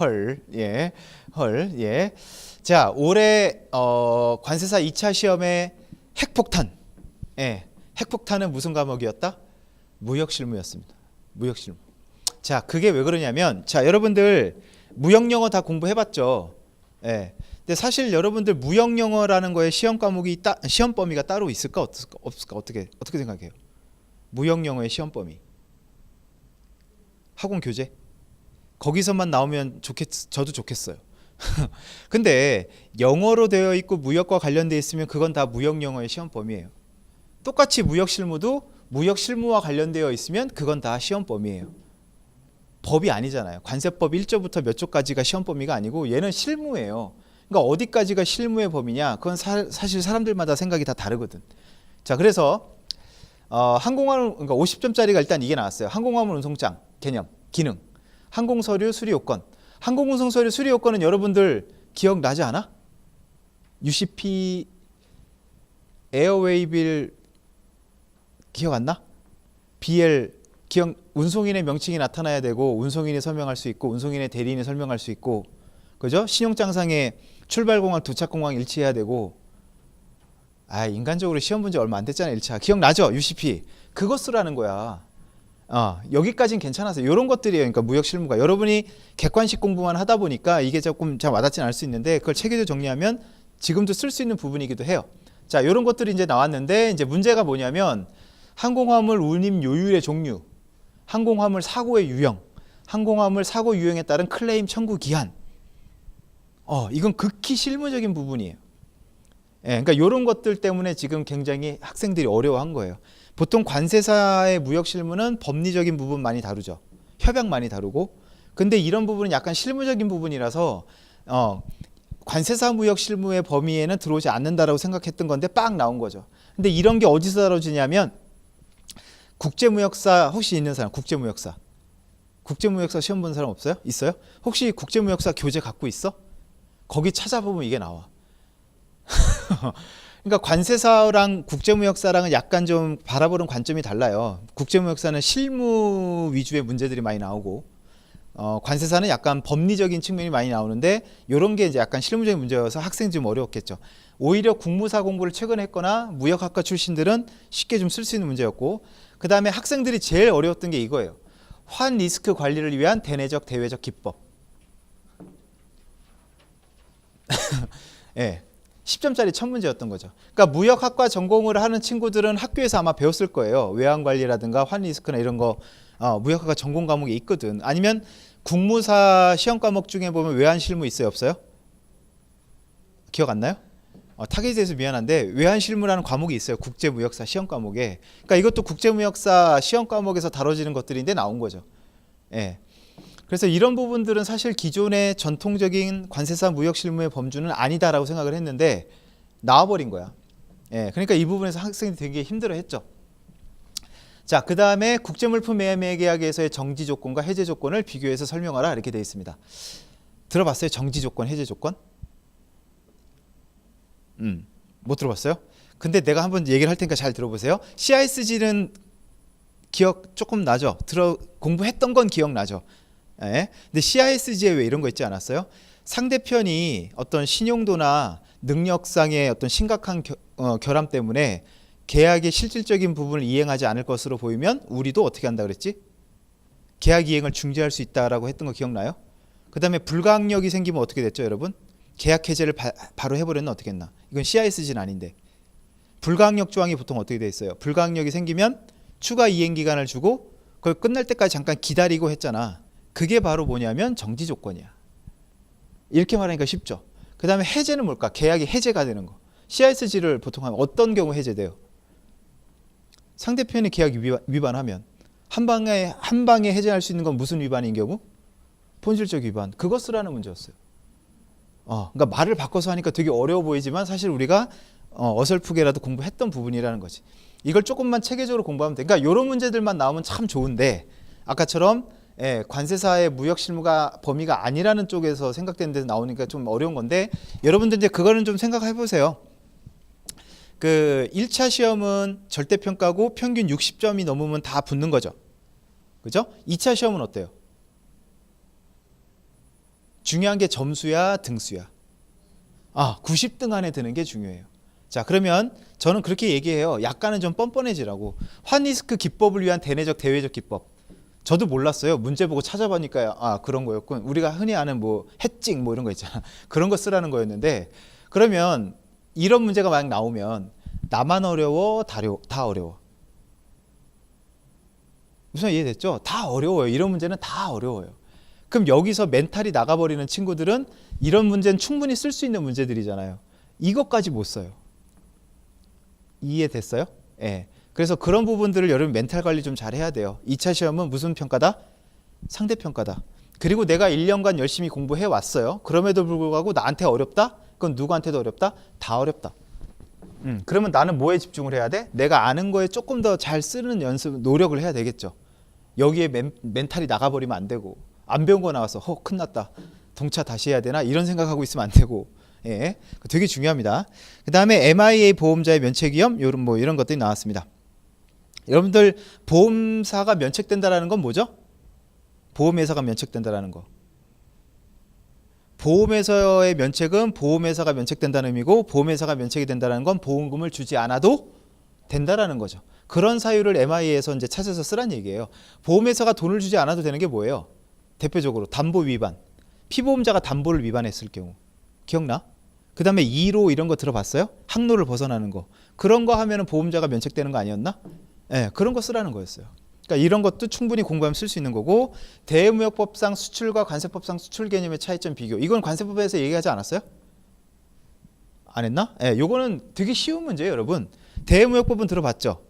헐, 예, 헐, 예. 자, 올해 관세사 2차 시험의 핵폭탄, 예, 핵폭탄은 무슨 과목이었다? 무역실무였습니다. 무역실무. 자, 그게 왜 그러냐면, 자, 여러분들 무역영어 다 공부해봤죠? 예. 근데 사실 여러분들 무역영어라는 거에 시험 과목이 시험 범위가 따로 있을까 없을까 어떻게 생각해요? 무역영어의 시험 범위. 학원 교재. 거기서만 나오면 저도 좋겠어요. 근데 영어로 되어 있고 무역과 관련되어 있으면 그건 다 무역영어의 시험 범위예요. 똑같이 무역실무도 무역실무와 관련되어 있으면 그건 다 시험 범위예요. 법이 아니잖아요. 관세법 1조부터 몇 조까지가 시험 범위가 아니고 얘는 실무예요. 그러니까 어디까지가 실무의 범위냐? 그건 사실 사람들마다 생각이 다 다르거든. 자, 그래서 항공화물, 그러니까 50점짜리가 일단 이게 나왔어요. 항공화물 운송장 개념, 기능, 항공서류 수리 요건. 항공운송서류 수리 요건은 여러분들 기억나지 않아? UCP 에어웨이빌 기억 안 나? BL 기억, 운송인의 명칭이 나타나야 되고 운송인이 설명할 수 있고 운송인의 대리인이 설명할 수 있고, 그죠? 신용장상에 출발공항 도착공항 일치해야 되고. 인간적으로 시험 문제 얼마 안 됐잖아요. 1차 기억나죠? UCP 그거 쓰라는 거야. 여기까지는 괜찮았어요. 이런 것들이에요. 그러니까 무역 실무가 여러분이 객관식 공부만 하다 보니까 이게 조금 잘 와닿지는 않을 수 있는데, 그걸 체계적으로 정리하면 지금도 쓸 수 있는 부분이기도 해요. 자, 이런 것들이 이제 나왔는데, 이제 문제가 뭐냐면 항공화물 운임 요율의 종류, 항공화물 사고의 유형, 항공화물 사고 유형에 따른 클레임 청구 기한. 이건 극히 실무적인 부분이에요. 그러니까 이런 것들 때문에 지금 굉장히 학생들이 어려워한 거예요. 보통 관세사의 무역 실무는 법리적인 부분 많이 다루죠. 협약 많이 다루고. 근데 이런 부분은 약간 실무적인 부분이라서 관세사 무역 실무의 범위에는 들어오지 않는다라고 생각했던 건데 빡 나온 거죠. 근데 이런 게 어디서 다뤄지냐면 국제무역사 혹시 있는 사람, 국제무역사 시험 본 사람 없어요? 있어요? 혹시 국제무역사 교재 갖고 있어? 거기 찾아보면 이게 나와. 그러니까 관세사랑 국제무역사랑은 약간 좀 바라보는 관점이 달라요. 국제무역사는 실무 위주의 문제들이 많이 나오고, 관세사는 약간 법리적인 측면이 많이 나오는데, 이런 게 이제 약간 실무적인 문제여서 학생이 좀 어려웠겠죠. 오히려 국무사 공부를 최근에 했거나 무역학과 출신들은 쉽게 좀 쓸 수 있는 문제였고, 그 다음에 학생들이 제일 어려웠던 게 이거예요. 환 리스크 관리를 위한 대내적 대외적 기법. 예. 10점짜리 첫 문제였던 거죠. 그러니까 무역학과 전공을 하는 친구들은 학교에서 아마 배웠을 거예요. 외환관리라든가 환리스크나 이런 거 무역학과 전공 과목에 있거든. 아니면 국무사 시험 과목 중에 보면 외환실무 있어요, 없어요? 기억 안 나요? 타겟에 대해서 미안한데 외환실무라는 과목이 있어요. 국제무역사 시험 과목에. 그러니까 이것도 국제무역사 시험 과목에서 다뤄지는 것들인데 나온 거죠. 예. 그래서 이런 부분들은 사실 기존의 전통적인 관세사 무역 실무의 범주는 아니다라고 생각을 했는데 나와버린 거야. 그러니까 이 부분에서 학생들이 되게 힘들어했죠. 자, 그 다음에 국제물품 매매 계약에서의 정지 조건과 해제 조건을 비교해서 설명하라 이렇게 되어 있습니다. 들어봤어요? 정지 조건, 해제 조건? 못 들어봤어요? 근데 내가 한번 얘기를 할 테니까 잘 들어보세요. CISG는 기억 조금 나죠? 공부했던 건 기억나죠? 근데 CISG에 왜 이런 거 있지 않았어요? 상대편이 어떤 신용도나 능력상의 어떤 심각한 결함 때문에 계약의 실질적인 부분을 이행하지 않을 것으로 보이면 우리도 어떻게 한다 그랬지? 계약 이행을 중지할 수 있다라고 했던 거 기억나요? 그 다음에 불가항력이 생기면 어떻게 됐죠, 여러분? 계약 해제를 바로 해버렸나 어떻게 했나? 이건 CISG는 아닌데. 불가항력 조항이 보통 어떻게 돼 있어요? 불가항력이 생기면 추가 이행 기간을 주고 그걸 끝날 때까지 잠깐 기다리고 했잖아. 그게 바로 뭐냐면 정지 조건이야. 이렇게 말하니까 쉽죠. 그 다음에 해제는 뭘까? 계약이 해제가 되는 거. CISG를 보통 하면 어떤 경우 해제돼요? 상대편이 계약 위반하면 한 방에 해제할 수 있는 건 무슨 위반인 경우? 본질적 위반. 그거 쓰라는 문제였어요. 그러니까 말을 바꿔서 하니까 되게 어려워 보이지만 사실 우리가 어설프게라도 공부했던 부분이라는 거지. 이걸 조금만 체계적으로 공부하면 돼. 그러니까 이런 문제들만 나오면 참 좋은데 아까처럼 관세사의 무역 실무가 범위가 아니라는 쪽에서 생각되는 데서 나오니까 좀 어려운 건데, 여러분들 이제 그거는 좀 생각해 보세요. 그 1차 시험은 절대평가고 평균 60점이 넘으면 다 붙는 거죠. 그죠? 2차 시험은 어때요? 중요한 게 점수야, 등수야? 90등 안에 드는 게 중요해요. 자, 그러면 저는 그렇게 얘기해요. 약간은 좀 뻔뻔해지라고. 환리스크 기법을 위한 대내적 대외적 기법. 저도 몰랐어요. 문제 보고 찾아보니까 그런 거였군. 우리가 흔히 아는 뭐 해칭 뭐 이런 거 있잖아. 그런 거 쓰라는 거였는데, 그러면 이런 문제가 만약 나오면 나만 어려워, 다 어려워. 무슨 이해됐죠? 다 어려워요. 이런 문제는 다 어려워요. 그럼 여기서 멘탈이 나가버리는 친구들은 이런 문제는 충분히 쓸 수 있는 문제들이잖아요. 이것까지 못 써요. 이해됐어요? 예. 그래서 그런 부분들을 여러분 멘탈 관리 좀 잘 해야 돼요. 2차 시험은 무슨 평가다? 상대평가다. 그리고 내가 1년간 열심히 공부해 왔어요. 그럼에도 불구하고 나한테 어렵다? 그건 누구한테도 어렵다? 다 어렵다. 그러면 나는 뭐에 집중을 해야 돼? 내가 아는 거에 조금 더 잘 쓰는 연습, 노력을 해야 되겠죠. 여기에 멘탈이 나가버리면 안 되고, 안 배운 거 나와서 큰났다. 동차 다시 해야 되나? 이런 생각하고 있으면 안 되고. 예, 되게 중요합니다. 그 다음에 MIA 보험자의 면책위험 이런 것들이 나왔습니다. 여러분들 보험사가 면책된다라는 건 뭐죠? 보험회사가 면책된다라는 거. 보험회사의 면책은 보험회사가 면책된다는 의미고, 보험회사가 면책이 된다는 건 보험금을 주지 않아도 된다라는 거죠. 그런 사유를 MI에서 이제 찾아서 쓰란 얘기예요. 보험회사가 돈을 주지 않아도 되는 게 뭐예요? 대표적으로 담보 위반. 피보험자가 담보를 위반했을 경우. 기억나? 그 다음에 2로 이런 거 들어봤어요? 항로를 벗어나는 거. 그런 거 하면은 보험자가 면책되는 거 아니었나? 네, 그런 거 쓰라는 거였어요. 그러니까 이런 것도 충분히 공부하면 쓸 수 있는 거고, 대무역법상 수출과 관세법상 수출 개념의 차이점 비교. 이건 관세법에서 얘기하지 않았어요? 안 했나? 예, 요거는 되게 쉬운 문제예요, 여러분. 대무역법은 들어봤죠?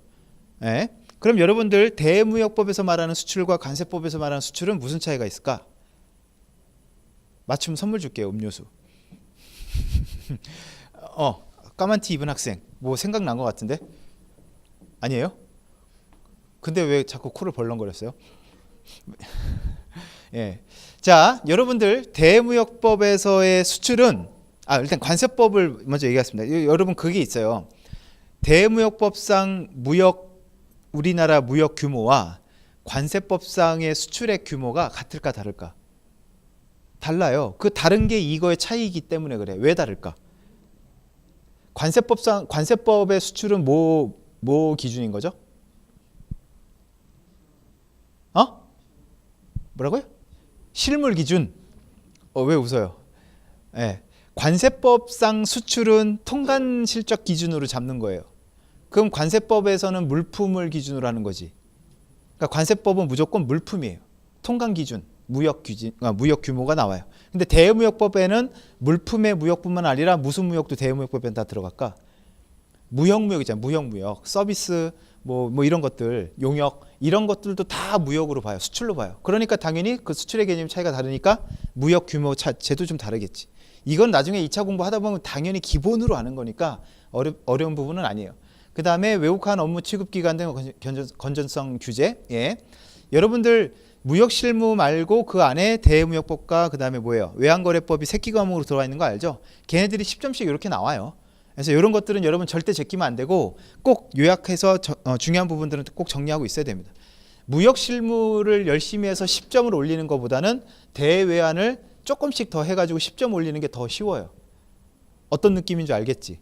예. 그럼 여러분들 대무역법에서 말하는 수출과 관세법에서 말하는 수출은 무슨 차이가 있을까? 맞춤 선물 줄게요, 음료수. 까만 티 입은 학생. 뭐 생각난 것 같은데? 아니에요? 근데 왜 자꾸 코를 벌렁거렸어요? 예. 자, 여러분들 대무역법에서의 수출은 일단 관세법을 먼저 얘기하겠습니다. 여러분 그게 있어요. 대무역법상 우리나라 무역 규모와 관세법상의 수출액 규모가 같을까 다를까? 달라요. 그 다른 게 이거의 차이이기 때문에 그래. 왜 다를까? 관세법의 수출은 뭐 기준인 거죠? 뭐라고요? 실물 기준. 왜 웃어요? 예. 관세법상 수출은 통관 실적 기준으로 잡는 거예요. 그럼 관세법에서는 물품을 기준으로 하는 거지. 그러니까 관세법은 무조건 물품이에요. 통관 기준, 무역 규모가 나와요. 근데 대무역법에는 물품의 무역뿐만 아니라 무슨 무역도 대무역법에 다 들어갈까? 무역 있잖아요. 무역, 서비스 뭐 이런 것들, 용역 이런 것들도 다 무역으로 봐요. 수출로 봐요. 그러니까 당연히 그 수출의 개념 차이가 다르니까 무역 규모 자체도 좀 다르겠지. 이건 나중에 2차 공부하다 보면 당연히 기본으로 아는 거니까 어려운 부분은 아니에요. 그 다음에 왜곡한 업무 취급 기간 등 건전성 규제. 예. 여러분들 무역 실무 말고 그 안에 대무역법과 그 다음에 뭐예요? 외환거래법이 새끼 과목으로 들어와 있는 거 알죠? 걔네들이 10점씩 이렇게 나와요. 그래서 이런 것들은 여러분 절대 제끼면 안 되고 꼭 요약해서 중요한 부분들은 꼭 정리하고 있어야 됩니다. 무역 실무를 열심히 해서 10점을 올리는 것보다는 대외환을 조금씩 더 해가지고 10점 올리는 게 더 쉬워요. 어떤 느낌인 줄 알겠지?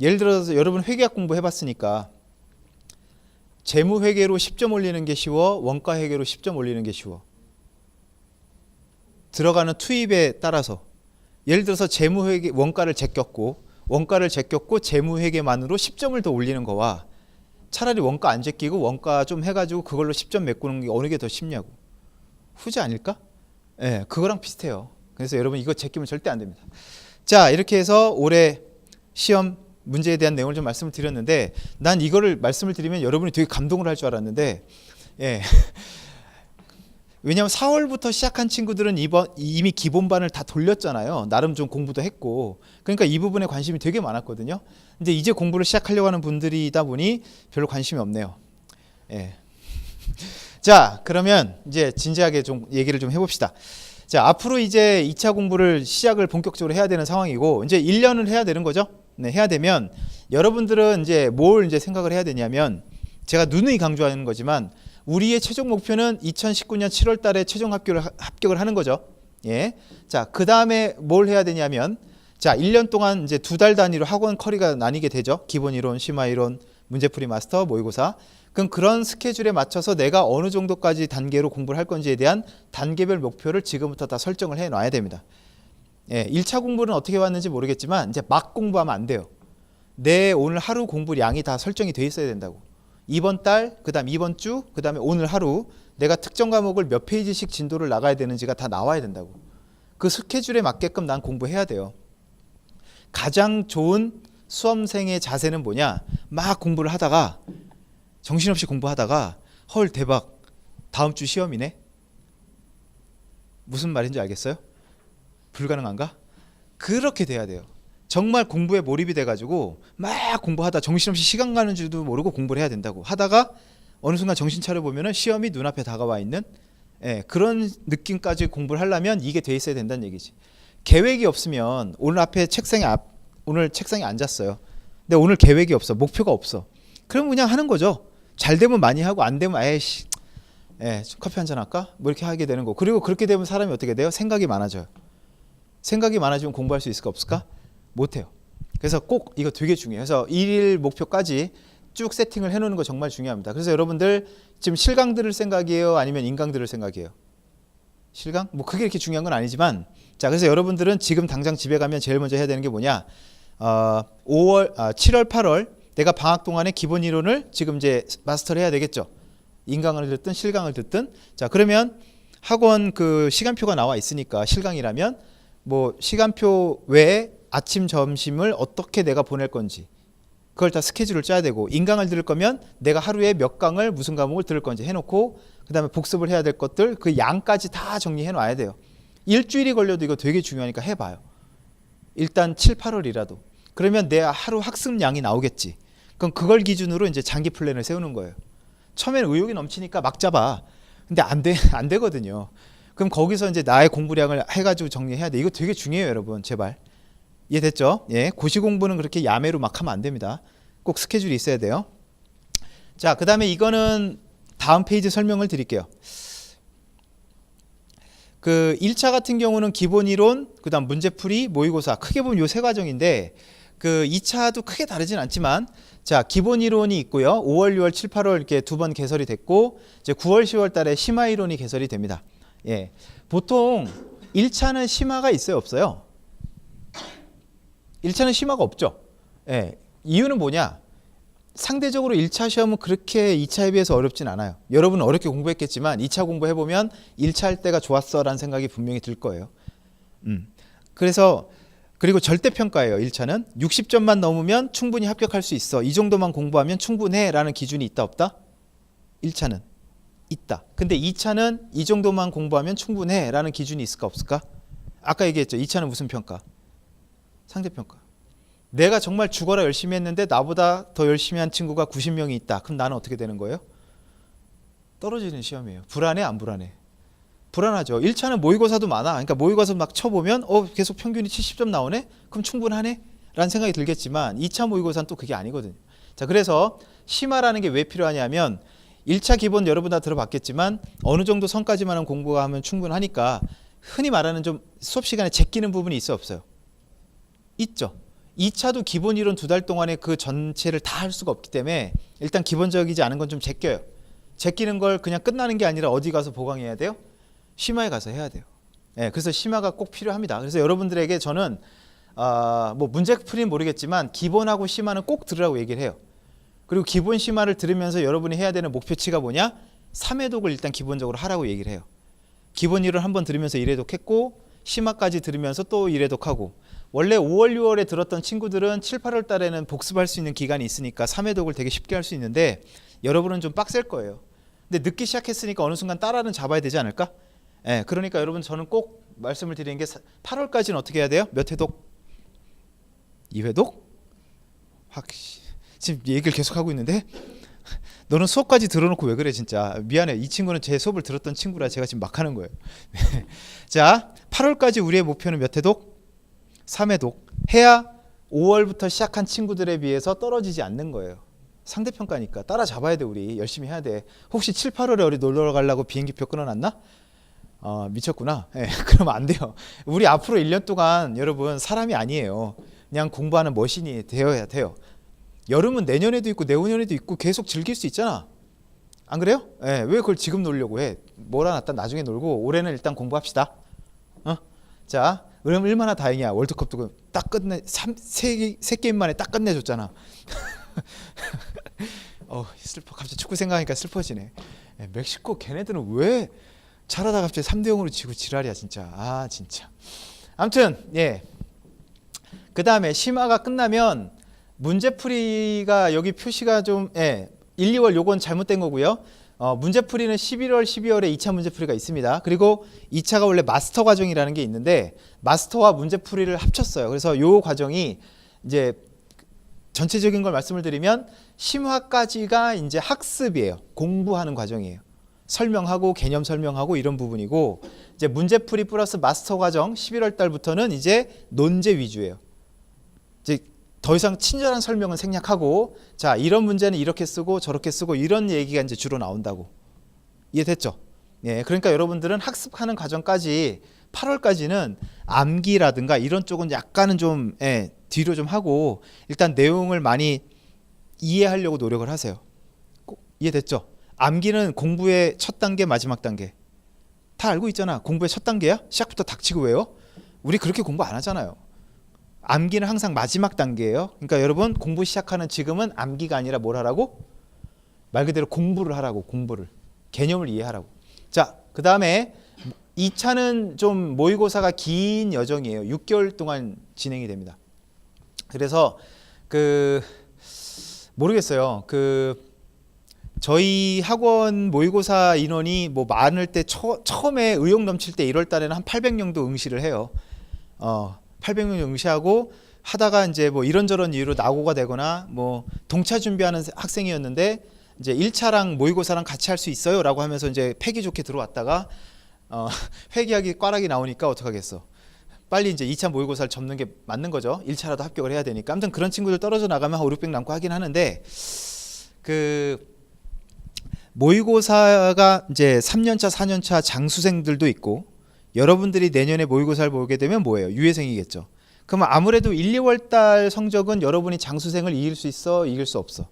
예를 들어서 여러분 회계학 공부 해봤으니까 재무회계로 10점 올리는 게 쉬워? 원가회계로 10점 올리는 게 쉬워? 들어가는 투입에 따라서 예를 들어서 재무회계 원가를 제꼈고 재무회계만으로 10점을 더 올리는 거와 차라리 원가 안 제끼고 원가 좀 해가지고 그걸로 10점 메꾸는 게 어느 게 더 쉽냐고. 후지 아닐까? 예, 그거랑 비슷해요. 그래서 여러분 이거 제끼면 절대 안 됩니다. 자, 이렇게 해서 올해 시험 문제에 대한 내용을 좀 말씀을 드렸는데, 난 이거를 말씀을 드리면 여러분이 되게 감동을 할 줄 알았는데, 예. 왜냐하면 4월부터 시작한 친구들은 이미 기본반을 다 돌렸잖아요. 나름 좀 공부도 했고. 그러니까 이 부분에 관심이 되게 많았거든요. 근데 이제 공부를 시작하려고 하는 분들이다 보니 별로 관심이 없네요. 예. 자, 그러면 이제 진지하게 좀 얘기를 좀 해봅시다. 자, 앞으로 이제 2차 공부를 시작을 본격적으로 해야 되는 상황이고, 이제 1년을 해야 되는 거죠. 네, 해야 되면 여러분들은 이제 뭘 이제 생각을 해야 되냐면, 제가 누누이 강조하는 거지만 우리의 최종 목표는 2019년 7월 달에 최종 합격을 하는 거죠. 예. 자, 그 다음에 뭘 해야 되냐면, 자, 1년 동안 이제 2달 단위로 학원 커리가 나뉘게 되죠. 기본 이론, 심화 이론, 문제풀이 마스터, 모의고사. 그럼 그런 스케줄에 맞춰서 내가 어느 정도까지 단계로 공부를 할 건지에 대한 단계별 목표를 지금부터 다 설정을 해 놔야 됩니다. 예, 1차 공부는 어떻게 왔는지 모르겠지만 이제 막 공부하면 안 돼요. 내 오늘 하루 공부량이 다 설정이 돼 있어야 된다고. 이번 달, 그 다음 이번 주, 그 다음에 오늘 하루 내가 특정 과목을 몇 페이지씩 진도를 나가야 되는지가 다 나와야 된다고. 그 스케줄에 맞게끔 난 공부해야 돼요. 가장 좋은 수험생의 자세는 뭐냐? 막 공부를 하다가 정신없이 공부하다가 헐 대박 다음 주 시험이네? 무슨 말인지 알겠어요? 불가능한가? 그렇게 돼야 돼요. 정말 공부에 몰입이 돼가지고 막 공부하다 정신없이 시간 가는 줄도 모르고 공부를 해야 된다고 하다가 어느 순간 정신 차려 보면은 시험이 눈앞에 다가와 있는 그런 느낌까지 공부를 하려면 이게 돼 있어야 된다는 얘기지. 계획이 없으면 오늘 오늘 책상에 앉았어요. 근데 오늘 계획이 없어, 목표가 없어. 그럼 그냥 하는 거죠. 잘 되면 많이 하고 안 되면 에이씨, 커피 한잔 할까? 뭐 이렇게 하게 되는 거. 그리고 그렇게 되면 사람이 어떻게 돼요? 생각이 많아져요. 생각이 많아지면 공부할 수 있을까 없을까? 못해요. 그래서 꼭 이거 되게 중요해요. 그래서 일일 목표까지 쭉 세팅을 해놓는 거 정말 중요합니다. 그래서 여러분들 지금 실강 들을 생각이에요? 아니면 인강 들을 생각이에요? 실강? 뭐 그게 이렇게 중요한 건 아니지만, 자, 그래서 여러분들은 지금 당장 집에 가면 제일 먼저 해야 되는 게 뭐냐? 7월, 8월 내가 방학 동안에 기본 이론을 지금 이제 마스터를 해야 되겠죠. 인강을 듣든 실강을 듣든. 자, 그러면 학원 그 시간표가 나와 있으니까 실강이라면 뭐 시간표 외에 아침 점심을 어떻게 내가 보낼 건지 그걸 다 스케줄을 짜야 되고, 인강을 들을 거면 내가 하루에 몇 강을 무슨 과목을 들을 건지 해놓고 그 다음에 복습을 해야 될 것들 그 양까지 다 정리해 놔야 돼요. 일주일이 걸려도 이거 되게 중요하니까 해봐요. 일단 7, 8월이라도. 그러면 내 하루 학습량이 나오겠지. 그럼 그걸 기준으로 이제 장기 플랜을 세우는 거예요. 처음에는 의욕이 넘치니까 막 잡아. 근데 안 되거든요. 그럼 거기서 이제 나의 공부량을 해가지고 정리해야 돼. 이거 되게 중요해요, 여러분. 제발. 이해됐죠? 예, 고시 공부는 그렇게 야매로 막 하면 안 됩니다. 꼭 스케줄이 있어야 돼요. 자, 그 다음에 이거는 다음 페이지 설명을 드릴게요. 그 1차 같은 경우는 기본 이론, 그 다음 문제풀이, 모의고사. 크게 보면 요 세 과정인데, 그 2차도 크게 다르진 않지만, 자, 기본 이론이 있고요. 5월, 6월, 7, 8월 이렇게 두 번 개설이 됐고, 이제 9월, 10월 달에 심화 이론이 개설이 됩니다. 예. 보통 1차는 심화가 있어요, 없어요? 1차는 심화가 없죠. 예. 이유는 뭐냐? 상대적으로 1차 시험은 그렇게 2차에 비해서 어렵진 않아요. 여러분은 어렵게 공부했겠지만 2차 공부해보면 1차 할 때가 좋았어 라는 생각이 분명히 들 거예요. 그래서 그리고 절대평가예요. 1차는 60점만 넘으면 충분히 합격할 수 있어. 이 정도만 공부하면 충분해 라는 기준이 있다 없다? 1차는 있다. 근데 2차는 이 정도만 공부하면 충분해 라는 기준이 있을까 없을까? 아까 얘기했죠. 2차는 무슨 평가? 상대평가. 내가 정말 죽어라 열심히 했는데 나보다 더 열심히 한 친구가 90명이 있다. 그럼 나는 어떻게 되는 거예요? 떨어지는 시험이에요. 불안해 안 불안해? 불안하죠. 1차는 모의고사도 많아. 그러니까 모의고사 막 쳐보면 계속 평균이 70점 나오네? 그럼 충분하네? 라는 생각이 들겠지만 2차 모의고사는 또 그게 아니거든요. 자, 그래서 심화라는 게 왜 필요하냐면 1차 기본 여러분 다 들어봤겠지만 어느 정도 선까지만 공부가 하면 충분하니까 흔히 말하는 좀 수업 시간에 제끼는 부분이 있어 없어요? 있죠. 2차도 기본 이론 2달 동안에 그 전체를 다 할 수가 없기 때문에 일단 기본적이지 않은 건 좀 제껴요. 제끼는 걸 그냥 끝나는 게 아니라 어디 가서 보강해야 돼요? 심화에 가서 해야 돼요. 예, 그래서 심화가 꼭 필요합니다. 그래서 여러분들에게 저는 뭐 문제풀이는 모르겠지만 기본하고 심화는 꼭 들으라고 얘기를 해요. 그리고 기본 심화를 들으면서 여러분이 해야 되는 목표치가 뭐냐? 3회독을 일단 기본적으로 하라고 얘기를 해요. 기본 이론 한번 들으면서 1회독 했고 심화까지 들으면서 또 1회독 하고, 원래 5월, 6월에 들었던 친구들은 7, 8월 달에는 복습할 수 있는 기간이 있으니까 3회독을 되게 쉽게 할 수 있는데 여러분은 좀 빡셀 거예요. 근데 늦게 시작했으니까 어느 순간 따라는 잡아야 되지 않을까? 예, 그러니까 여러분 저는 꼭 말씀을 드리는 게 8월까지는 어떻게 해야 돼요? 몇 회독? 2회독? 지금 얘기를 계속 하고 있는데 너는 수업까지 들어놓고 왜 그래 진짜. 미안해. 이 친구는 제 수업을 들었던 친구라 제가 지금 막 하는 거예요. 자, 8월까지 우리의 목표는 몇 회독? 3회독 해야 5월부터 시작한 친구들에 비해서 떨어지지 않는 거예요. 상대평가니까 따라잡아야 돼. 우리 열심히 해야 돼. 혹시 7, 8월에 어디 놀러 가려고 비행기표 끊어놨나? 미쳤구나. 그러면 안 돼요. 우리 앞으로 1년 동안 여러분 사람이 아니에요. 그냥 공부하는 머신이 되어야 돼요. 여름은 내년에도 있고 내후년에도 있고 계속 즐길 수 있잖아. 안 그래요? 왜 그걸 지금 놀려고 해? 몰아놨다 나중에 놀고 올해는 일단 공부합시다. 자, 얼마나 다행이야. 월드컵도 딱 끝내 3게임 만에 딱 끝내줬잖아. 슬퍼. 갑자기 축구 생각하니까 슬퍼지네. 멕시코 걔네들은 왜 잘하다 갑자기 3대0으로 지고 지랄이야 진짜. 진짜. 아무튼 그 다음에 심화가 끝나면 문제풀이가 여기 표시가 좀 1, 2월 요건 잘못된 거고요. 문제풀이는 11월, 12월에 2차 문제풀이가 있습니다. 그리고 2차가 원래 마스터 과정이라는 게 있는데 마스터와 문제풀이를 합쳤어요. 그래서 요 과정이 이제 전체적인 걸 말씀을 드리면 심화까지가 이제 학습이에요. 공부하는 과정이에요. 설명하고 개념 설명하고 이런 부분이고 이제 문제풀이 플러스 마스터 과정 11월 달부터는 이제 논제 위주예요. 이제 더 이상 친절한 설명은 생략하고 자 이런 문제는 이렇게 쓰고 저렇게 쓰고 이런 얘기가 이제 주로 나온다고. 이해됐죠? 예, 그러니까 여러분들은 학습하는 과정까지 8월까지는 암기라든가 이런 쪽은 약간은 좀 뒤로 좀 하고 일단 내용을 많이 이해하려고 노력을 하세요. 이해됐죠? 암기는 공부의 첫 단계 마지막 단계 다 알고 있잖아. 공부의 첫 단계야? 시작부터 닥치고 외워? 우리 그렇게 공부 안 하잖아요. 암기는 항상 마지막 단계예요. 그러니까 여러분 공부 시작하는 지금은 암기가 아니라 뭘 하라고? 말 그대로 공부를 하라고. 공부를. 개념을 이해하라고. 자, 그 다음에 2차는 좀 모의고사가 긴 여정이에요. 6개월 동안 진행이 됩니다. 그래서 모르겠어요. 저희 학원 모의고사 인원이 뭐 많을 때 처음에 의욕 넘칠 때 1월 달에는 한 800명도 응시를 해요. 800명 응시하고 하다가 이제 뭐 이런저런 이유로 낙오가 되거나 뭐 동차 준비하는 학생이었는데 이제 1차랑 모의고사랑 같이 할 수 있어요 라고 하면서 이제 패기 좋게 들어왔다가 회계학이 꽈락이 나오니까 어떡하겠어. 빨리 이제 2차 모의고사를 접는 게 맞는 거죠. 1차라도 합격을 해야 되니까. 아무튼 그런 친구들 떨어져 나가면 한 5, 600 남고 하긴 하는데 모의고사가 이제 3년차, 4년차 장수생들도 있고 여러분들이 내년에 모의고사를 보게 되면 뭐예요? 유예생이겠죠. 그러면 아무래도 1, 2월 달 성적은 여러분이 장수생을 이길 수 있어? 이길 수 없어?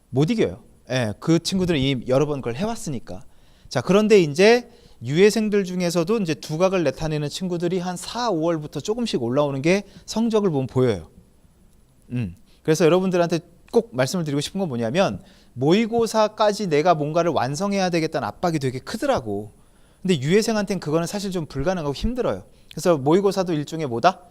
못 이겨요. 예, 그 친구들은 이미 여러 번 그걸 해왔으니까. 자, 그런데 이제 유예생들 중에서도 이제 두각을 나타내는 친구들이 한 4, 5월부터 조금씩 올라오는 게 성적을 보면 보여요. 그래서 여러분들한테 꼭 말씀을 드리고 싶은 건 뭐냐면 모의고사까지 내가 뭔가를 완성해야 되겠다는 압박이 되게 크더라고. 근데 유예생한테는 그거는 사실 좀 불가능하고 힘들어요. 그래서 모의고사도 일종의 뭐다?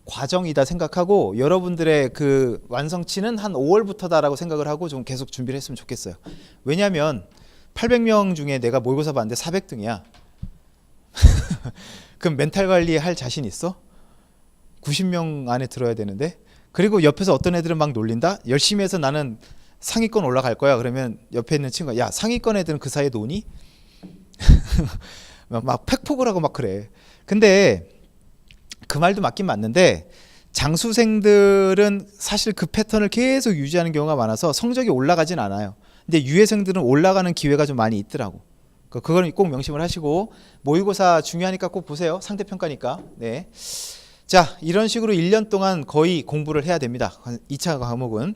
과정이다 생각하고 여러분들의 그 완성치는 한 5월부터다라고 생각을 하고 좀 계속 준비를 했으면 좋겠어요. 왜냐하면 800명 중에 내가 모의고사 봤는데 400등이야. 그럼 멘탈 관리할 자신 있어? 90명 안에 들어야 되는데. 그리고 옆에서 어떤 애들은 막 놀린다? 열심히 해서 나는 상위권 올라갈 거야. 그러면 옆에 있는 친구가 야 상위권 애들은 그 사이에 노니? 막 팩폭을 하고 막 그래. 근데 그 말도 맞긴 맞는데 장수생들은 사실 그 패턴을 계속 유지하는 경우가 많아서 성적이 올라가진 않아요. 근데 유예생들은 올라가는 기회가 좀 많이 있더라고. 그거는 꼭 명심을 하시고 모의고사 중요하니까 꼭 보세요. 상대평가니까. 네. 자, 이런 식으로 1년 동안 거의 공부를 해야 됩니다. 2차 과목은.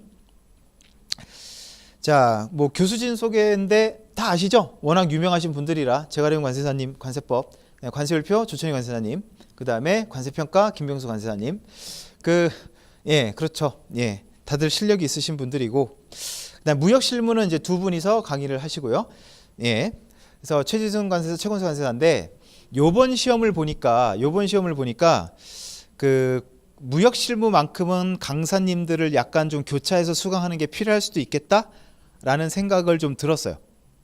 자, 뭐 교수진 소개인데 다 아시죠? 워낙 유명하신 분들이라 제가리온 관세사님 관세법, 관세율표 조천희 관세사님, 그 다음에 관세평가 김병수 관세사님. 예, 그렇죠. 예, 다들 실력이 있으신 분들이고, 그다음 무역실무는 이제 두 분이서 강의를 하시고요. 예, 그래서 최지승 관세사, 최건수 관세사인데 요번 시험을 보니까 무역실무만큼은 강사님들을 약간 좀 교차해서 수강하는 게 필요할 수도 있겠다라는 생각을 좀 들었어요.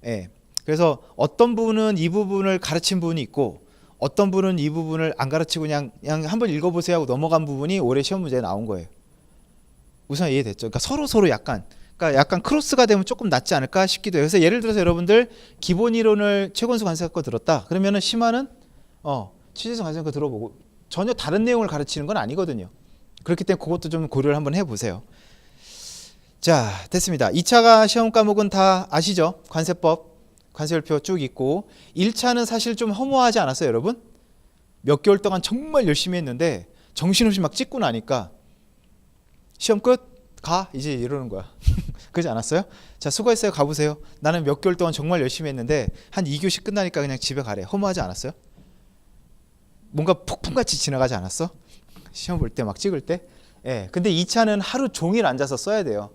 예. 그래서 어떤 분은 이 부분을 가르친 부분이 있고 어떤 분은 이 부분을 안 가르치고 그냥 한번 읽어보세요 하고 넘어간 부분이 올해 시험 문제에 나온 거예요. 우선 이해됐죠? 그러니까 서로 약간 크로스가 되면 조금 낫지 않을까 싶기도 해요. 그래서 예를 들어서 여러분들 기본 이론을 최건수 관세사 거 들었다. 그러면은 심화는 최지승 관세사 거 들어보고 전혀 다른 내용을 가르치는 건 아니거든요. 그렇기 때문에 그것도 좀 고려를 한번 해보세요. 자, 됐습니다. 2차가 시험 과목은 다 아시죠? 관세법, 관세율표 쭉 있고 1차는 사실 좀 허무하지 않았어요, 여러분? 몇 개월 동안 정말 열심히 했는데 정신없이 막 찍고 나니까 시험 끝? 가? 이제 이러는 거야. 그러지 않았어요? 자, 수고했어요. 가보세요. 나는 몇 개월 동안 정말 열심히 했는데 한 2교시 끝나니까 그냥 집에 가래. 허무하지 않았어요? 뭔가 폭풍같이 지나가지 않았어? 시험 볼 때 막 찍을 때? 예. 근데 2차는 하루 종일 앉아서 써야 돼요.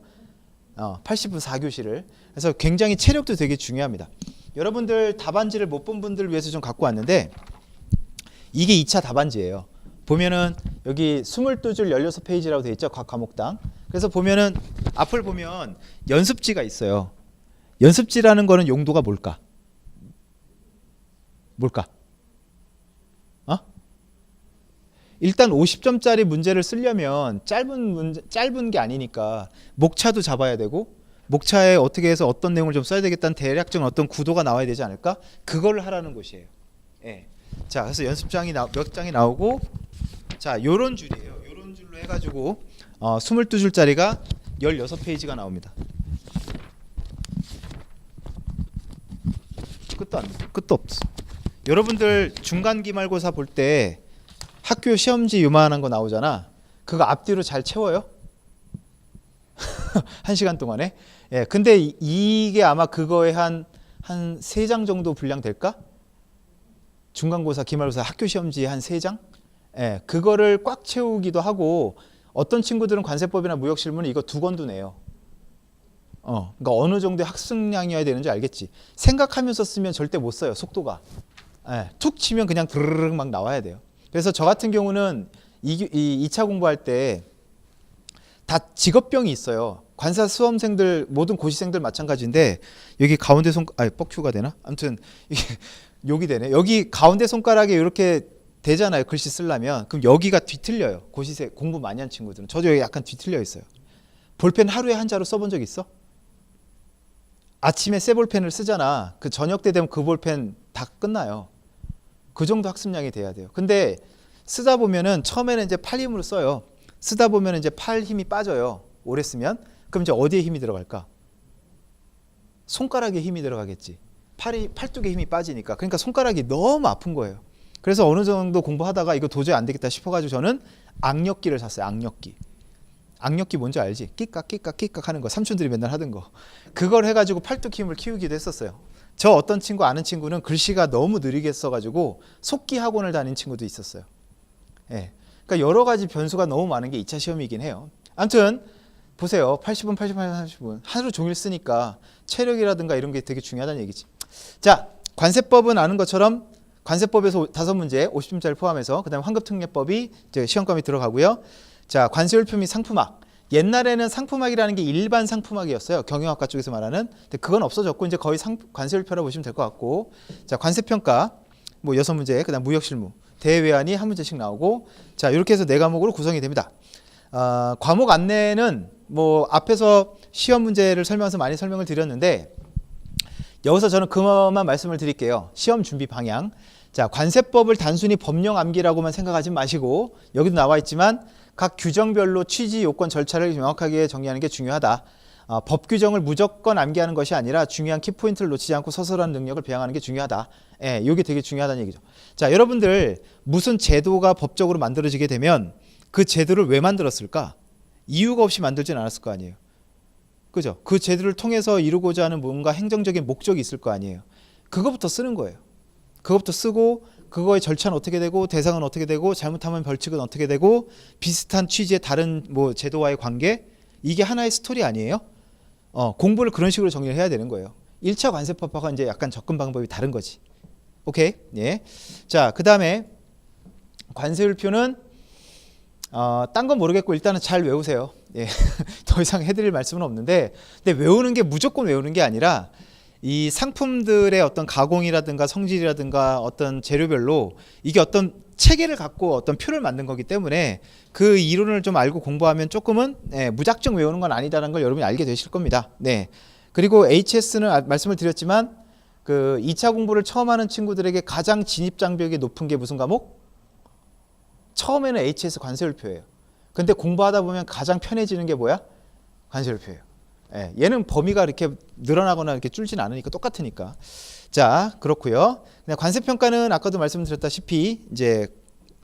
80분 4교시를. 그래서 굉장히 체력도 되게 중요합니다. 여러분들 답안지를 못 본 분들을 위해서 좀 갖고 왔는데 이게 2차 답안지예요. 보면은 여기 22줄 16페이지라고 되어 있죠. 각 과목당. 그래서 보면은 앞을 보면 연습지가 있어요. 연습지라는 거는 용도가 뭘까? 뭘까? 어? 일단 50점짜리 문제를 쓰려면 짧은 게 아니니까 목차도 잡아야 되고 목차에 어떻게 해서 어떤 내용을 좀 써야 되겠다는 대략적인 어떤 구도가 나와야 되지 않을까? 그걸 하라는 곳이에요. 예. 자, 그래서 연습장이 몇 장이 나오고 자, 요런 줄이에요. 요런 줄로 해가지고 22줄짜리가 16페이지가 나옵니다. 끝도 없어. 여러분들 중간 기말고사 볼 때 학교 시험지 요만한 거 나오잖아. 그거 앞뒤로 잘 채워요? 1시간 동안에? 예, 근데 이게 아마 그거에 한 3장 정도 분량 될까? 중간고사, 기말고사 학교 시험지 한 3장? 예, 그거를 꽉 채우기도 하고 어떤 친구들은 관세법이나 무역실무는 이거 2권도 내요. 그러니까 어느 정도의 학습량이어야 되는지 알겠지. 생각하면서 쓰면 절대 못 써요. 속도가. 예, 툭 치면 그냥 드르륵 막 나와야 돼요. 그래서 저 같은 경우는 이 2차 공부할 때 다 직업병이 있어요. 관사 수험생들 모든 고시생들 마찬가지인데 여기 가운데 뻑큐가 되나? 아무튼 이게 욕이 되네. 여기 가운데 손가락에 이렇게 되잖아요. 글씨 쓰려면. 그럼 여기가 뒤틀려요. 고시생 공부 많이 한 친구들은. 저도 여기 약간 뒤틀려 있어요. 볼펜 하루에 한 자루 써본 적 있어? 아침에 새 볼펜을 쓰잖아. 그 저녁 때 되면 그 볼펜 다 끝나요. 그 정도 학습량이 돼야 돼요. 근데 쓰다 보면은 처음에는 이제 팔 힘으로 써요. 쓰다 보면 이제 팔 힘이 빠져요. 오래 쓰면. 그럼 이제 어디에 힘이 들어갈까? 손가락에 힘이 들어가겠지. 팔뚝에 힘이 빠지니까. 그러니까 손가락이 너무 아픈 거예요. 그래서 어느 정도 공부하다가 이거 도저히 안 되겠다 싶어가지고 저는 악력기를 샀어요. 악력기. 악력기 뭔지 알지? 끼깍 끼깍 끼깍 하는 거. 삼촌들이 맨날 하던 거. 그걸 해가지고 팔뚝 힘을 키우기도 했었어요. 저 어떤 친구 아는 친구는 글씨가 너무 느리게 써가지고 속기 학원을 다닌 친구도 있었어요. 예. 그러니까 여러 가지 변수가 너무 많은 게 2차 시험이긴 해요. 아무튼 보세요. 80분, 88분, 30분 하루 종일 쓰니까 체력이라든가 이런 게 되게 중요하다는 얘기지. 자, 관세법은 아는 것처럼 관세법에서 5문제 50점짜리 포함해서 그다음에 환급특례법이 이제 시험감이 들어가고요. 자, 관세율표 및 상품학. 옛날에는 상품학이라는 게 일반 상품학이었어요. 경영학과 쪽에서 말하는. 근데 그건 없어졌고 이제 거의 관세율표라고 보시면 될 것 같고. 자, 관세평가 뭐 6문제, 그다음 무역실무. 대외안이 한 문제씩 나오고 자 이렇게 해서 4과목으로 구성이 됩니다. 과목 안내는 뭐 앞에서 시험 문제를 설명해서 많이 설명을 드렸는데 여기서 저는 그것만 말씀을 드릴게요. 시험 준비 방향. 자, 관세법을 단순히 법령 암기라고만 생각하지 마시고 여기도 나와 있지만 각 규정별로 취지, 요건, 절차를 명확하게 정리하는 게 중요하다. 법 규정을 무조건 암기하는 것이 아니라 중요한 키포인트를 놓치지 않고 서술하는 능력을 배양하는 게 중요하다. 예, 이게 되게 중요하다는 얘기죠. 자, 여러분들 무슨 제도가 법적으로 만들어지게 되면 그 제도를 왜 만들었을까? 이유가 없이 만들진 않았을 거 아니에요. 그죠? 그 제도를 통해서 이루고자 하는 뭔가 행정적인 목적이 있을 거 아니에요. 그거부터 쓰는 거예요. 그거부터 쓰고 그거의 절차는 어떻게 되고 대상은 어떻게 되고 잘못하면 벌칙은 어떻게 되고 비슷한 취지의 다른 뭐 제도와의 관계 이게 하나의 스토리 아니에요? 공부를 그런 식으로 정리를 해야 되는 거예요. 1차 관세법하고 이제 약간 접근 방법이 다른 거지. 오케이? 예. 자, 그 다음에 관세율표는 딴 건 모르겠고 일단은 잘 외우세요. 예. 더 이상 해드릴 말씀은 없는데 근데 외우는 게 무조건 외우는 게 아니라 이 상품들의 어떤 가공이라든가 성질이라든가 어떤 재료별로 이게 어떤 체계를 갖고 어떤 표를 만든 거기 때문에 그 이론을 좀 알고 공부하면 조금은 무작정 외우는 건 아니다라는 걸 여러분이 알게 되실 겁니다. 네. 그리고 HS는 말씀을 드렸지만 그 2차 공부를 처음 하는 친구들에게 가장 진입 장벽이 높은 게 무슨 과목? 처음에는 HS 관세율표예요. 근데 공부하다 보면 가장 편해지는 게 뭐야? 관세율표예요. 예, 얘는 범위가 이렇게 늘어나거나 이렇게 줄진 않으니까 똑같으니까. 자, 그렇고요. 관세평가는 아까도 말씀드렸다시피 이제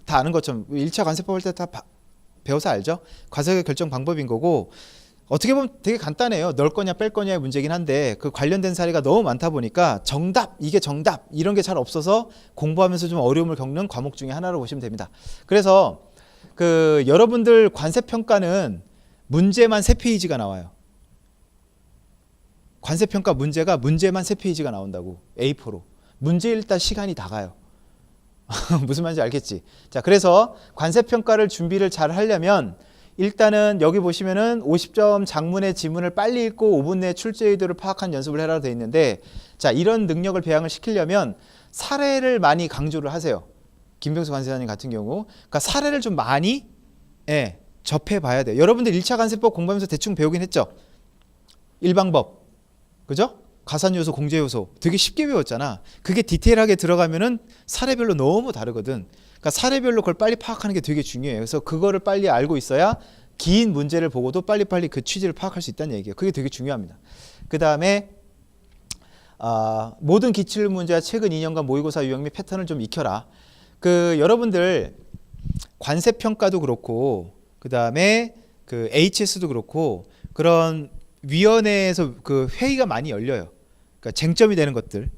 다 아는 것처럼 1차 관세법 할 때 다 배워서 알죠? 과세가 결정 방법인 거고 어떻게 보면 되게 간단해요. 넣을 거냐 뺄 거냐의 문제긴 한데 그 관련된 사례가 너무 많다 보니까 이게 정답 이런 게 잘 없어서 공부하면서 좀 어려움을 겪는 과목 중에 하나로 보시면 됩니다. 그래서 그 여러분들 관세평가는 문제만 3페이지가 나와요. 관세평가 문제만 3페이지가 나온다고. A4로. 문제 읽다 시간이 다 가요. 무슨 말인지 알겠지? 자, 그래서 관세평가를 준비를 잘 하려면 일단은 여기 보시면은 50점 장문의 지문을 빨리 읽고 5분 내에 출제 의도를 파악한 연습을 해라고 되어 있는데, 자, 이런 능력을 배양을 시키려면 사례를 많이 강조를 하세요. 김병수 관세사님 같은 경우. 그러니까 사례를 좀 많이 접해 봐야 돼요. 여러분들 1차 관세법 공부하면서 대충 배우긴 했죠. 일방법. 그죠? 가산요소, 공제요소. 되게 쉽게 배웠잖아. 그게 디테일하게 들어가면은 사례별로 너무 다르거든. 그러니까 사례별로 그걸 빨리 파악하는 게 되게 중요해요. 그래서 그거를 빨리 알고 있어야 긴 문제를 보고도 빨리빨리 그 취지를 파악할 수 있다는 얘기예요. 그게 되게 중요합니다. 그 다음에 모든 기출 문제와 최근 2년간 모의고사 유형 및 패턴을 좀 익혀라. 그 여러분들 관세평가도 그렇고 그 다음에 그 HS도 그렇고 그런 위원회에서 그 회의가 많이 열려요. 그러니까 쟁점이 되는 것들.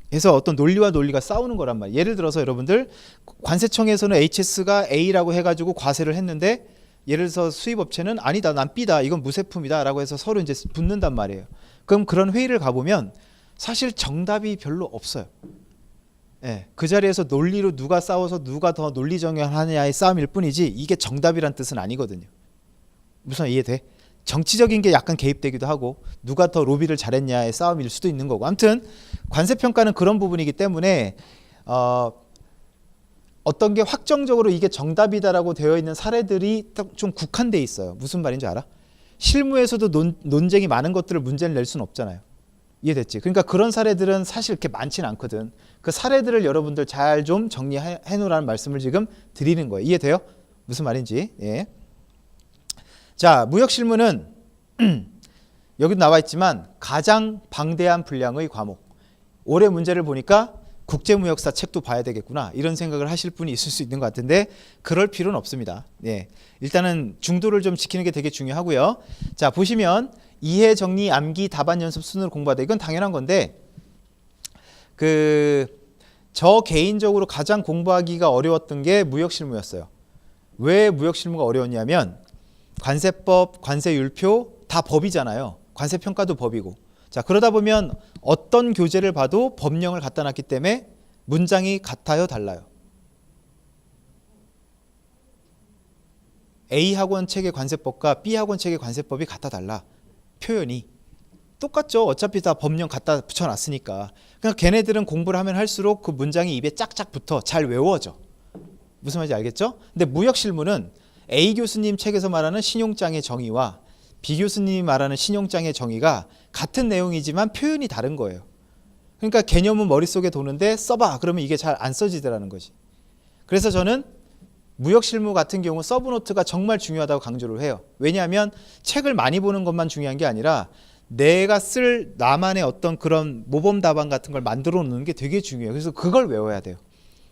그래서 어떤 논리와 논리가 싸우는 거란 말이에요. 예를 들어서 여러분들 관세청에서는 HS가 A라고 해가지고 과세를 했는데, 예를 들어서 수입업체는 아니다, 난 B다, 이건 무세품이다 라고 해서 서로 이제 붙는단 말이에요. 그럼 그런 회의를 가보면 사실 정답이 별로 없어요. 그 자리에서 논리로 누가 싸워서 누가 더 논리정연하냐의 싸움일 뿐이지 이게 정답이란 뜻은 아니거든요. 무슨 이해돼? 정치적인 게 약간 개입되기도 하고 누가 더 로비를 잘했냐의 싸움일 수도 있는 거고, 아무튼 관세평가는 그런 부분이기 때문에 어떤 게 확정적으로 이게 정답이다라고 되어 있는 사례들이 좀 국한돼 있어요. 무슨 말인지 알아? 실무에서도 논쟁이 많은 것들을 문제를 낼 수는 없잖아요. 이해됐지? 그러니까 그런 사례들은 사실 그렇게 많지는 않거든. 그 사례들을 여러분들 잘 좀 정리해 놓으라는 말씀을 지금 드리는 거예요. 이해돼요? 무슨 말인지. 예. 자, 무역실무는 여기도 나와 있지만 가장 방대한 분량의 과목. 올해 문제를 보니까 국제무역사 책도 봐야 되겠구나 이런 생각을 하실 분이 있을 수 있는 것 같은데 그럴 필요는 없습니다. 예. 일단은 중도를 좀 지키는 게 되게 중요하고요. 자, 보시면 이해 정리 암기 답안 연습 순으로 공부하다, 이건 당연한 건데 저 개인적으로 가장 공부하기가 어려웠던 게 무역실무였어요. 왜 무역실무가 어려웠냐면 관세법, 관세율표 다 법이잖아요. 관세평가도 법이고. 자, 그러다 보면 어떤 교재를 봐도 법령을 갖다 놨기 때문에 문장이 같아요, 달라요? A 학원 책의 관세법과 B 학원 책의 관세법이 같아 달라. 표현이 똑같죠. 어차피 다 법령 갖다 붙여놨으니까. 그러니까 걔네들은 공부를 하면 할수록 그 문장이 입에 짝짝 붙어 잘 외워져. 무슨 말인지 알겠죠? 근데 무역실무는 A 교수님 책에서 말하는 신용장의 정의와 B 교수님이 말하는 신용장의 정의가 같은 내용이지만 표현이 다른 거예요. 그러니까 개념은 머릿속에 도는데 써봐 그러면 이게 잘 안 써지더라는 거지. 그래서 저는 무역실무 같은 경우 서브노트가 정말 중요하다고 강조를 해요. 왜냐하면 책을 많이 보는 것만 중요한 게 아니라 내가 쓸 나만의 어떤 그런 모범 답안 같은 걸 만들어 놓는 게 되게 중요해요. 그래서 그걸 외워야 돼요.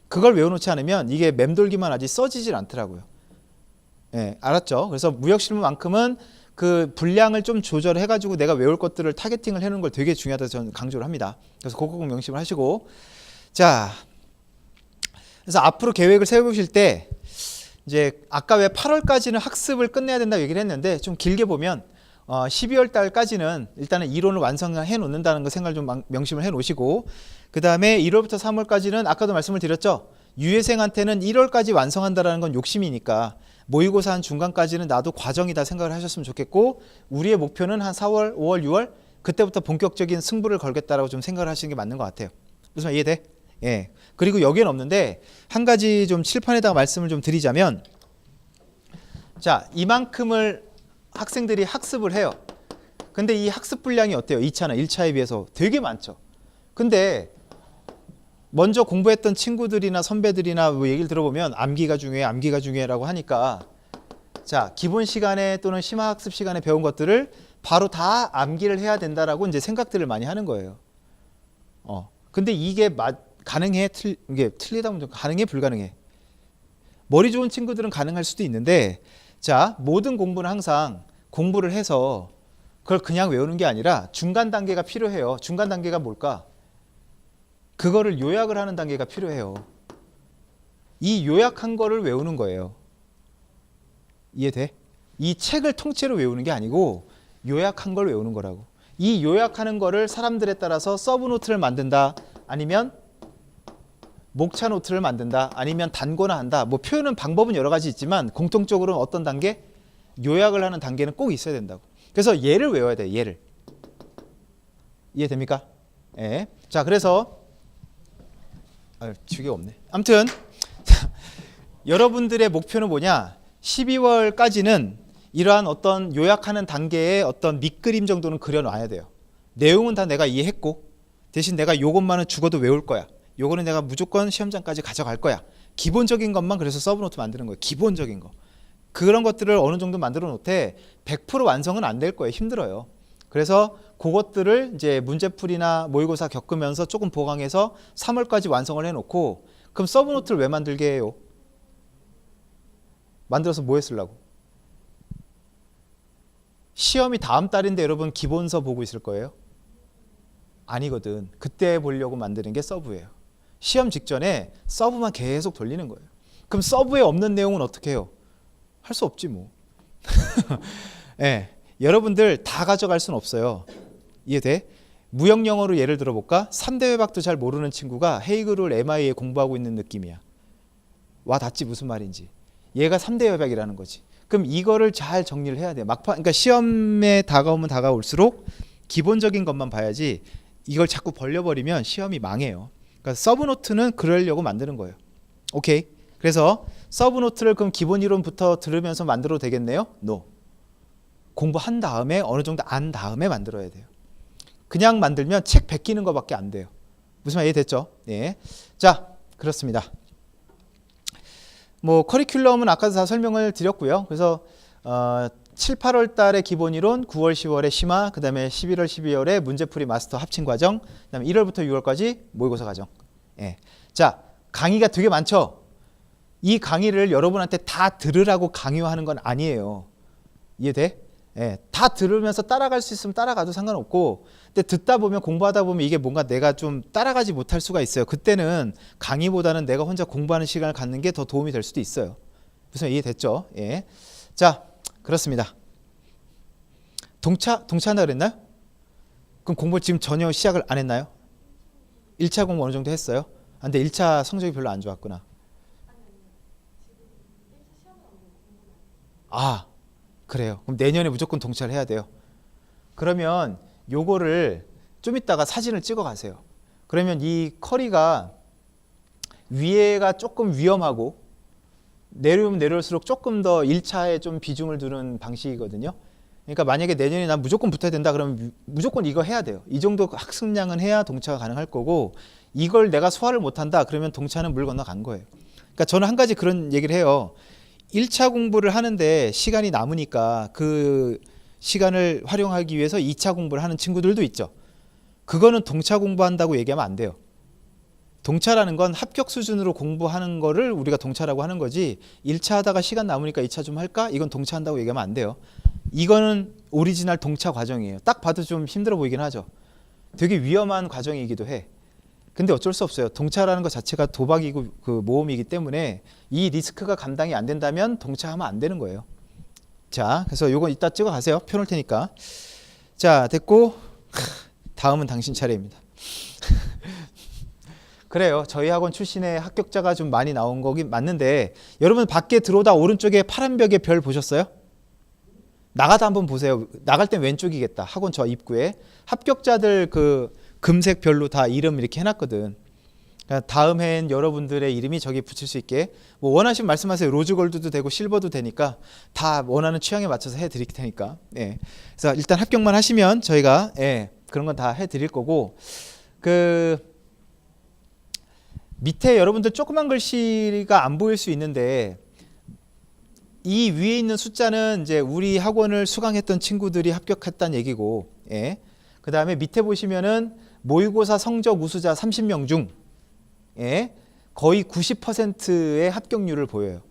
그걸 외워놓지 않으면 이게 맴돌기만 하지 써지질 않더라고요. 예, 알았죠? 그래서 무역실무만큼은 그 분량을 좀 조절해가지고 내가 외울 것들을 타겟팅을 해놓은 걸 되게 중요하다고 저는 강조를 합니다. 그래서 그거 꼭 명심을 하시고, 자, 그래서 앞으로 계획을 세우실 때 이제 아까 왜 8월까지는 학습을 끝내야 된다고 얘기를 했는데 좀 길게 보면 12월 달까지는 일단은 이론을 완성해 놓는다는 거 생각을 좀 명심을 해 놓으시고, 그 다음에 1월부터 3월까지는 아까도 말씀을 드렸죠. 유예생한테는 1월까지 완성한다라는 건 욕심이니까 모의고사 한 중간까지는 나도 과정이다 생각을 하셨으면 좋겠고, 우리의 목표는 한 4월, 5월, 6월 그때부터 본격적인 승부를 걸겠다라고 좀 생각을 하시는 게 맞는 것 같아요. 무슨 말 이해돼? 예. 그리고 여기엔 없는데 한 가지 좀 칠판에다가 말씀을 좀 드리자면, 자, 이만큼을 학생들이 학습을 해요. 근데 이 학습 분량이 어때요? 2차나 1차에 비해서 되게 많죠. 근데 먼저 공부했던 친구들이나 선배들이나 뭐 얘기를 들어보면 암기가 중요해라고 하니까, 자, 기본 시간에 또는 심화학습 시간에 배운 것들을 바로 다 암기를 해야 된다라고 이제 생각들을 많이 하는 거예요. 근데 이게 가능해? 이게 틀리다 보면 가능해? 불가능해? 머리 좋은 친구들은 가능할 수도 있는데, 자, 모든 공부는 항상 공부를 해서 그걸 그냥 외우는 게 아니라 중간 단계가 필요해요. 중간 단계가 뭘까? 그거를 요약을 하는 단계가 필요해요. 이 요약한 거를 외우는 거예요. 이해돼? 이 책을 통째로 외우는 게 아니고 요약한 걸 외우는 거라고. 이 요약하는 거를 사람들에 따라서 서브노트를 만든다, 아니면 목차 노트를 만든다, 아니면 단거나 한다. 뭐 표현은 방법은 여러 가지 있지만 공통적으로는 어떤 단계? 요약을 하는 단계는 꼭 있어야 된다고. 그래서 얘를 외워야 돼. 얘를. 이해됩니까? 예. 자, 그래서 주기가 없네. 아무튼 여러분들의 목표는 뭐냐? 12월까지는 이러한 어떤 요약하는 단계의 어떤 밑그림 정도는 그려놔야 돼요. 내용은 다 내가 이해했고 대신 내가 요것만은 죽어도 외울 거야. 요거는 내가 무조건 시험장까지 가져갈 거야. 기본적인 것만 그래서 서브노트 만드는 거예요. 기본적인 거. 그런 것들을 어느 정도 만들어 놓되 100% 완성은 안 될 거예요. 힘들어요. 그래서 그것들을 이제 문제풀이나 모의고사 겪으면서 조금 보강해서 3월까지 완성을 해놓고 그럼 서브노트를 왜 만들게 해요? 만들어서 뭐 했으려고? 시험이 다음 달인데 여러분 기본서 보고 있을 거예요? 아니거든. 그때 보려고 만드는 게 서브예요. 시험 직전에 서브만 계속 돌리는 거예요. 그럼 서브에 없는 내용은 어떻게 해요? 할 수 없지 뭐. 네, 여러분들 다 가져갈 수는 없어요. 이해돼? 무역 영어로 예를 들어볼까? 3대 외박도 잘 모르는 친구가 헤이그를 MI에 공부하고 있는 느낌이야. 와 닿지 무슨 말인지. 얘가 3대 외박이라는 거지. 그럼 이거를 잘 정리를 해야 돼. 그러니까 시험에 다가오면 다가올수록 기본적인 것만 봐야지 이걸 자꾸 벌려버리면 시험이 망해요. 그러니까 서브노트는 그러려고 만드는 거예요. 오케이. 그래서 서브노트를 그럼 기본 이론부터 들으면서 만들어도 되겠네요? No. 공부한 다음에 어느 정도 안 다음에 만들어야 돼요. 그냥 만들면 책 베끼는 것밖에 안 돼요. 무슨 말 이해됐죠? 예. 자, 그렇습니다. 뭐 커리큘럼은 아까도 다 설명을 드렸고요. 그래서 7, 8월 달에 기본 이론, 9월, 10월에 심화, 그 다음에 11월, 12월에 문제풀이 마스터 합친 과정, 그 다음에 1월부터 6월까지 모의고사 과정. 예. 자, 강의가 되게 많죠? 이 강의를 여러분한테 다 들으라고 강요하는 건 아니에요. 이해돼? 예. 다 들으면서 따라갈 수 있으면 따라가도 상관없고, 근데 듣다 보면 공부하다 보면 이게 뭔가 내가 좀 따라가지 못할 수가 있어요. 그때는 강의보다는 내가 혼자 공부하는 시간을 갖는 게 더 도움이 될 수도 있어요. 무슨 이해됐죠? 예. 자, 그렇습니다. 동차한다 그랬나요? 그럼 공부 지금 전혀 시작을 안 했나요? 1차 공부 어느 정도 했어요? 근데 1차 성적이 별로 안 좋았구나. 아, 그래요. 그럼 내년에 무조건 동차를 해야 돼요. 그러면 요거를 좀 이따가 사진을 찍어 가세요. 그러면 이 커리가 위에가 조금 위험하고 내려오면 내려올수록 조금 더 1차에 좀 비중을 두는 방식이거든요. 그러니까 만약에 내년에 난 무조건 붙어야 된다 그러면 무조건 이거 해야 돼요. 이 정도 학습량은 해야 동차가 가능할 거고, 이걸 내가 소화를 못한다 그러면 동차는 물 건너간 거예요. 그러니까 저는 한 가지 그런 얘기를 해요. 1차 공부를 하는데 시간이 남으니까 그 시간을 활용하기 위해서 2차 공부를 하는 친구들도 있죠. 그거는 동차 공부한다고 얘기하면 안 돼요. 동차라는 건 합격 수준으로 공부하는 거를 우리가 동차라고 하는 거지, 1차 하다가 시간 남으니까 2차 좀 할까? 이건 동차한다고 얘기하면 안 돼요. 이거는 오리지널 동차 과정이에요. 딱 봐도 좀 힘들어 보이긴 하죠. 되게 위험한 과정이기도 해. 근데 어쩔 수 없어요. 동차라는 것 자체가 도박이고 그 모험이기 때문에 이 리스크가 감당이 안 된다면 동차하면 안 되는 거예요. 자, 그래서 요건 이따 찍어 가세요. 펴놓을 테니까. 자, 됐고 다음은 당신 차례입니다. 그래요. 저희 학원 출신의 합격자가 좀 많이 나온 거긴 맞는데, 여러분 밖에 들어오다 오른쪽에 파란 벽에 별 보셨어요? 나가다 한번 보세요. 나갈 땐 왼쪽이겠다. 학원 저 입구에 합격자들 그 금색 별로 다 이름 이렇게 해놨거든. 그러니까 다음 해엔 여러분들의 이름이 저기 붙일 수 있게 뭐 원하시면 말씀하세요. 로즈골드도 되고 실버도 되니까 다 원하는 취향에 맞춰서 해드릴 테니까. 예. 그래서 일단 합격만 하시면 저희가 그런 건 다 해드릴 거고, 그 밑에 여러분들 조그만 글씨가 안 보일 수 있는데 이 위에 있는 숫자는 이제 우리 학원을 수강했던 친구들이 합격했다는 얘기고, 그 다음에 밑에 보시면은 모의고사 성적 우수자 30명 중 거의 90%의 합격률을 보여요.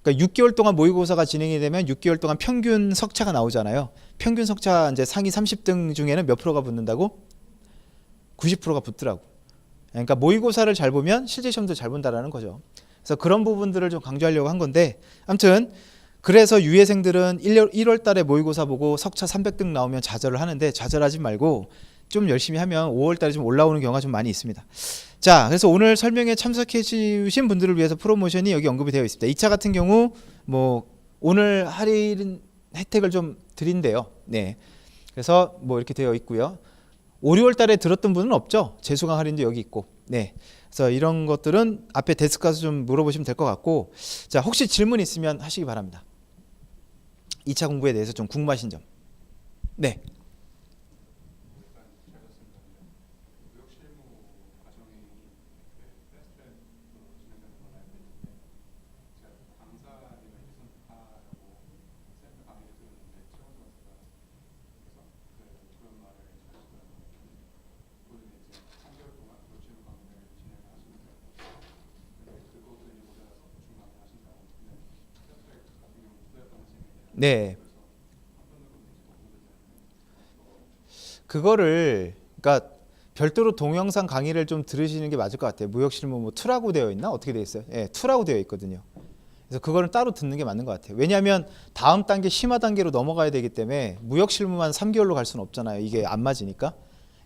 그러니까 6개월 동안 모의고사가 진행이 되면 6개월 동안 평균 석차가 나오잖아요. 평균 석차 이제 상위 30등 중에는 몇 프로가 붙는다고? 90%가 붙더라고. 그러니까 모의고사를 잘 보면 실제 시험도 잘 본다라는 거죠. 그래서 그런 부분들을 좀 강조하려고 한 건데, 아무튼 그래서 유예생들은 1월 달에 모의고사 보고 석차 300등 나오면 좌절을 하는데, 좌절하지 말고 좀 열심히 하면 5월 달에 좀 올라오는 경우가 좀 많이 있습니다. 자, 그래서 오늘 설명에 참석해 주신 분들을 위해서 프로모션이 여기 언급이 되어 있습니다. 2차 같은 경우 뭐 오늘 할인 혜택을 좀 드린대요. 네. 그래서 뭐 이렇게 되어 있고요. 5, 6월 달에 들었던 분은 없죠. 재수강 할인도 여기 있고. 네. 그래서 이런 것들은 앞에 데스크 가서 좀 물어보시면 될 것 같고, 자, 혹시 질문 있으면 하시기 바랍니다. 2차 공부에 대해서 좀 궁금하신 점. 네. 네. 그거를 그러니까 별도로 동영상 강의를 좀 들으시는 게 맞을 것 같아요. 무역실무 뭐 2라고 되어 있나? 어떻게 되어 있어요? 예, 2라고 되어 있거든요. 그래서 그거는 따로 듣는 게 맞는 것 같아요. 왜냐하면 다음 단계 심화 단계로 넘어가야 되기 때문에 무역실무만 3개월로 갈 수는 없잖아요. 이게 안 맞으니까.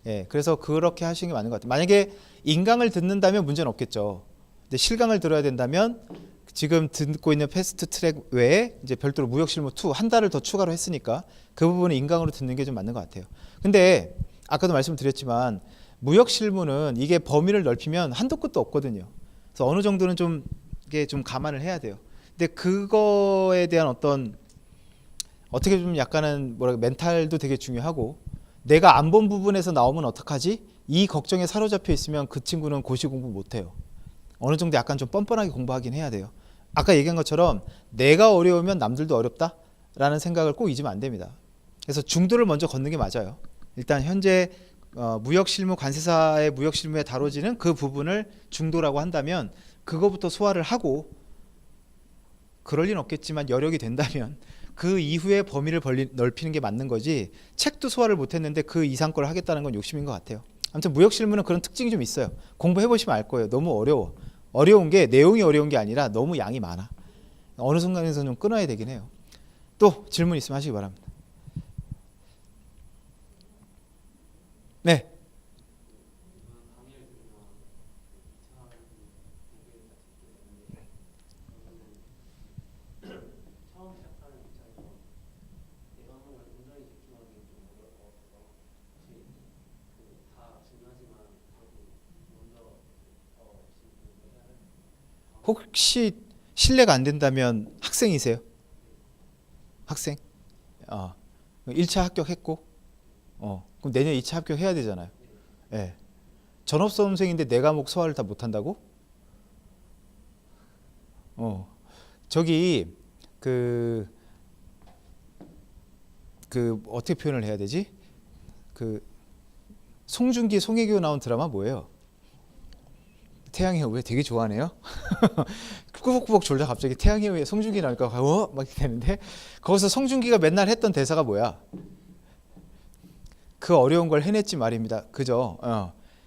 예, 그래서 그렇게 하시는 게 맞는 것 같아요. 만약에 인강을 듣는다면 문제는 없겠죠. 근데 실강을 들어야 된다면 지금 듣고 있는 패스트 트랙 외에 이제 별도로 무역실무 2 한 달을 더 추가로 했으니까 그 부분은 인강으로 듣는 게 좀 맞는 것 같아요. 근데 아까도 말씀드렸지만 무역실무는 이게 범위를 넓히면 한도 끝도 없거든요. 그래서 어느 정도는 좀 이게 좀 감안을 해야 돼요. 근데 그거에 대한 어떻게 좀 약간은 뭐랄까 멘탈도 되게 중요하고, 내가 안 본 부분에서 나오면 어떡하지? 이 걱정에 사로잡혀 있으면 그 친구는 고시 공부 못해요. 어느 정도 약간 좀 뻔뻔하게 공부하긴 해야 돼요. 아까 얘기한 것처럼 내가 어려우면 남들도 어렵다라는 생각을 꼭 잊으면 안 됩니다. 그래서 중도를 먼저 걷는 게 맞아요. 일단 현재 무역실무 관세사의 무역실무에 다뤄지는 그 부분을 중도라고 한다면 그거부터 소화를 하고, 그럴 리는 없겠지만 여력이 된다면 그 이후에 범위를 넓히는 게 맞는 거지, 책도 소화를 못했는데 그 이상 걸 하겠다는 건 욕심인 것 같아요. 아무튼 무역실무는 그런 특징이 좀 있어요. 공부해보시면 알 거예요. 너무 어려워. 어려운 게 내용이 어려운 게 아니라 너무 양이 많아. 어느 순간에서 좀 끊어야 되긴 해요. 또 질문 있으면 하시기 바랍니다. 네. 혹시 실례가 안 된다면 학생이세요? 학생? 1차 합격했고, 그럼 내년 2차 합격해야 되잖아요. 예. 전업수험생인데 네 과목 소화를 다 못한다고? 저기 그 어떻게 표현을 해야 되지? 그 송중기, 송혜교 나온 드라마 뭐예요? 태양의 후예 되게 좋아하네요. 꾸벅꾸벅 졸다 갑자기 태양의 후예 송중기 나오니까 막 이렇게 되는데, 거기서 송중기가 맨날 했던 대사가 뭐야? 그 어려운 걸 해냈지 말입니다. 그죠?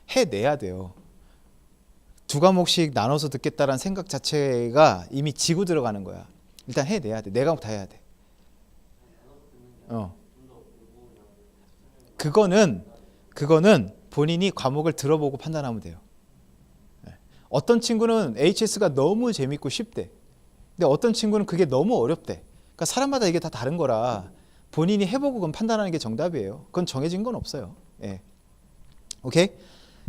해내야 돼요. 2과목씩 나눠서 듣겠다라는 생각 자체가 이미 지고 들어가는 거야. 일단 해내야 돼. 4과목 다 해야 돼. 그거는 본인이 과목을 들어보고 판단하면 돼요. 어떤 친구는 HS가 너무 재밌고 쉽대. 근데 어떤 친구는 그게 너무 어렵대. 그러니까 사람마다 이게 다 다른 거라 본인이 해보고 그건 판단하는 게 정답이에요. 그건 정해진 건 없어요. 예. 오케이?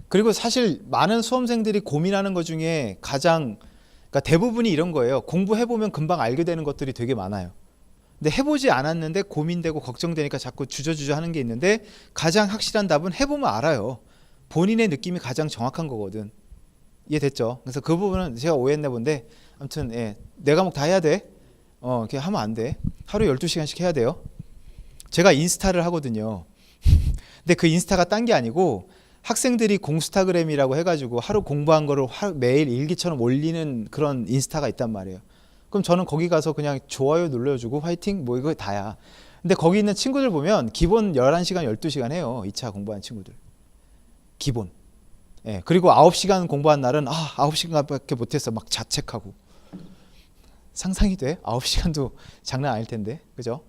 그리고 사실 많은 수험생들이 고민하는 것 중에 그러니까 대부분이 이런 거예요. 공부해보면 금방 알게 되는 것들이 되게 많아요. 근데 해보지 않았는데 고민되고 걱정되니까 자꾸 주저주저 하는 게 있는데, 가장 확실한 답은 해보면 알아요. 본인의 느낌이 가장 정확한 거거든. 이해됐죠? 그래서 그 부분은 제가 오해했나 본데, 아무튼 예, 4과목 다 해야 돼. 이렇게 하면 안 돼. 하루에 12시간씩 해야 돼요. 제가 인스타를 하거든요. 근데 그 인스타가 딴 게 아니고 학생들이 공스타그램이라고 해가지고 하루 공부한 거를 매일 일기처럼 올리는 그런 인스타가 있단 말이에요. 그럼 저는 거기 가서 그냥 좋아요 눌러주고 화이팅 뭐 이거 다야. 근데 거기 있는 친구들 보면 기본 11시간 12시간 해요. 2차 공부한 친구들 기본. 예, 그리고 9시간 공부한 날은 9시간밖에 못했어 막 자책하고. 상상이 돼? 9시간도 장난 아닐 텐데, 그죠?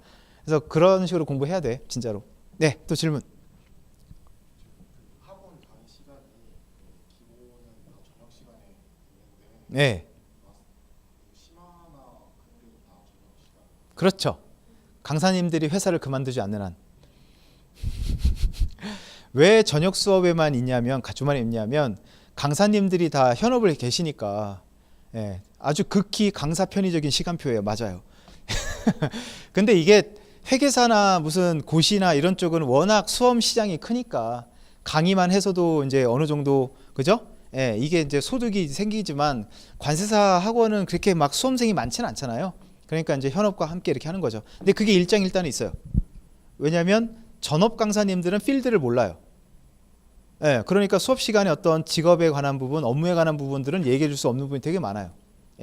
그래서 그런 식으로 공부해야 돼 진짜로. 네, 또 질문. 네. 그렇죠. 강사님들이 회사를 그만두지 않는 한. 왜 저녁 수업에만 있냐면, 주말에 있냐면 강사님들이 다 현업을 계시니까 예, 아주 극히 강사 편의적인 시간표예요. 맞아요. 근데 이게 회계사나 무슨 고시나 이런 쪽은 워낙 수험 시장이 크니까 강의만 해서도 이제 어느 정도 그죠? 예, 이게 이제 소득이 생기지만 관세사 학원은 그렇게 막 수험생이 많지는 않잖아요. 그러니까 이제 현업과 함께 이렇게 하는 거죠. 근데 그게 일장일단이 있어요. 왜냐하면 전업 강사님들은 필드를 몰라요. 예, 그러니까 수업 시간에 어떤 직업에 관한 부분, 업무에 관한 부분들은 얘기해 줄 수 없는 부분이 되게 많아요.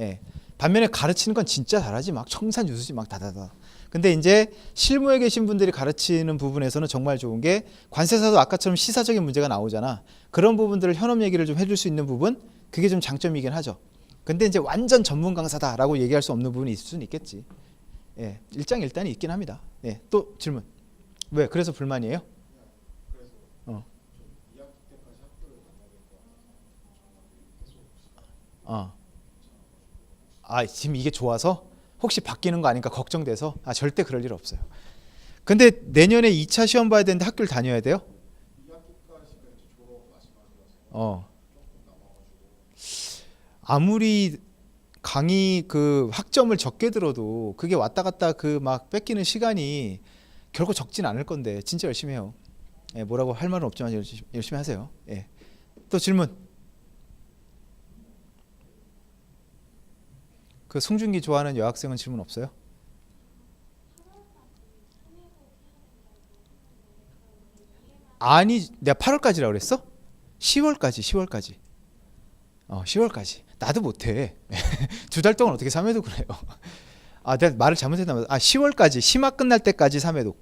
예. 반면에 가르치는 건 진짜 잘하지, 막 청산유수지 막 다다다. 근데 이제 실무에 계신 분들이 가르치는 부분에서는 정말 좋은 게 관세사도 아까처럼 시사적인 문제가 나오잖아. 그런 부분들을 현업 얘기를 좀 해줄 수 있는 부분, 그게 좀 장점이긴 하죠. 근데 이제 완전 전문 강사다라고 얘기할 수 없는 부분이 있을 수는 있겠지. 예, 일장일단이 있긴 합니다. 예, 또 질문. 왜? 그래서 불만이에요? 어. 아, 지금 이게 좋아서 혹시 바뀌는 거 아닌가 걱정돼서. 아, 절대 그럴 일 없어요. 근데 내년에 2차 시험 봐야 되는데 학교를 다녀야 돼요? 아무리 강의 그 학점을 적게 들어도 그게 왔다 갔다 그 막 뺏기는 시간이 결코 적진 않을 건데 진짜 열심히 해요. 예, 뭐라고 할 말은 없지만 열심히 하세요. 예. 또 질문. 그 송중기 좋아하는 여학생은 질문 없어요? 아니, 내가 8월까지라고 그랬어? 10월까지. 10월까지. 나도 못해. 2달 동안 어떻게 3회독을 해요? 아, 내가 말을 잘못했나 봐. 10월까지. 심화 끝날 때까지 3회독.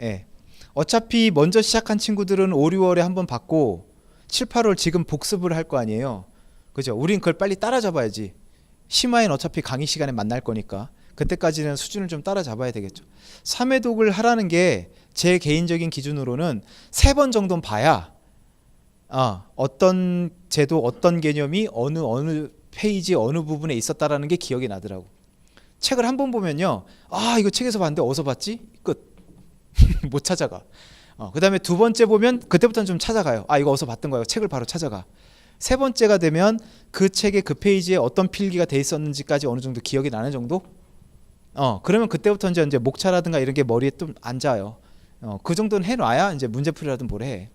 예. 어차피 먼저 시작한 친구들은 5, 6월에 한번 받고 7, 8월 지금 복습을 할 거 아니에요. 그죠? 우린 그걸 빨리 따라잡아야지. 심화엔 어차피 강의 시간에 만날 거니까 그때까지는 수준을 좀 따라잡아야 되겠죠. 3회독을 하라는 게 제 개인적인 기준으로는 3번 정도는 봐야 어떤 제도 어떤 개념이 어느 페이지 어느 부분에 있었다라는 게 기억이 나더라고. 책을 한 번 보면요, 이거 책에서 봤는데 어디서 봤지? 끝. 못 찾아가. 그 다음에 2번째 보면 그때부터는 좀 찾아가요. 이거 어디서 봤던 거예요. 책을 바로 찾아가. 3번째가 되면 그 책의 그 페이지에 어떤 필기가 돼 있었는지까지 어느 정도 기억이 나는 정도? 그러면 그때부터 이제 목차라든가 이런 게 머리에 좀 앉아요. 그 정도는 해놔야 이제 문제풀이라든 뭘 해.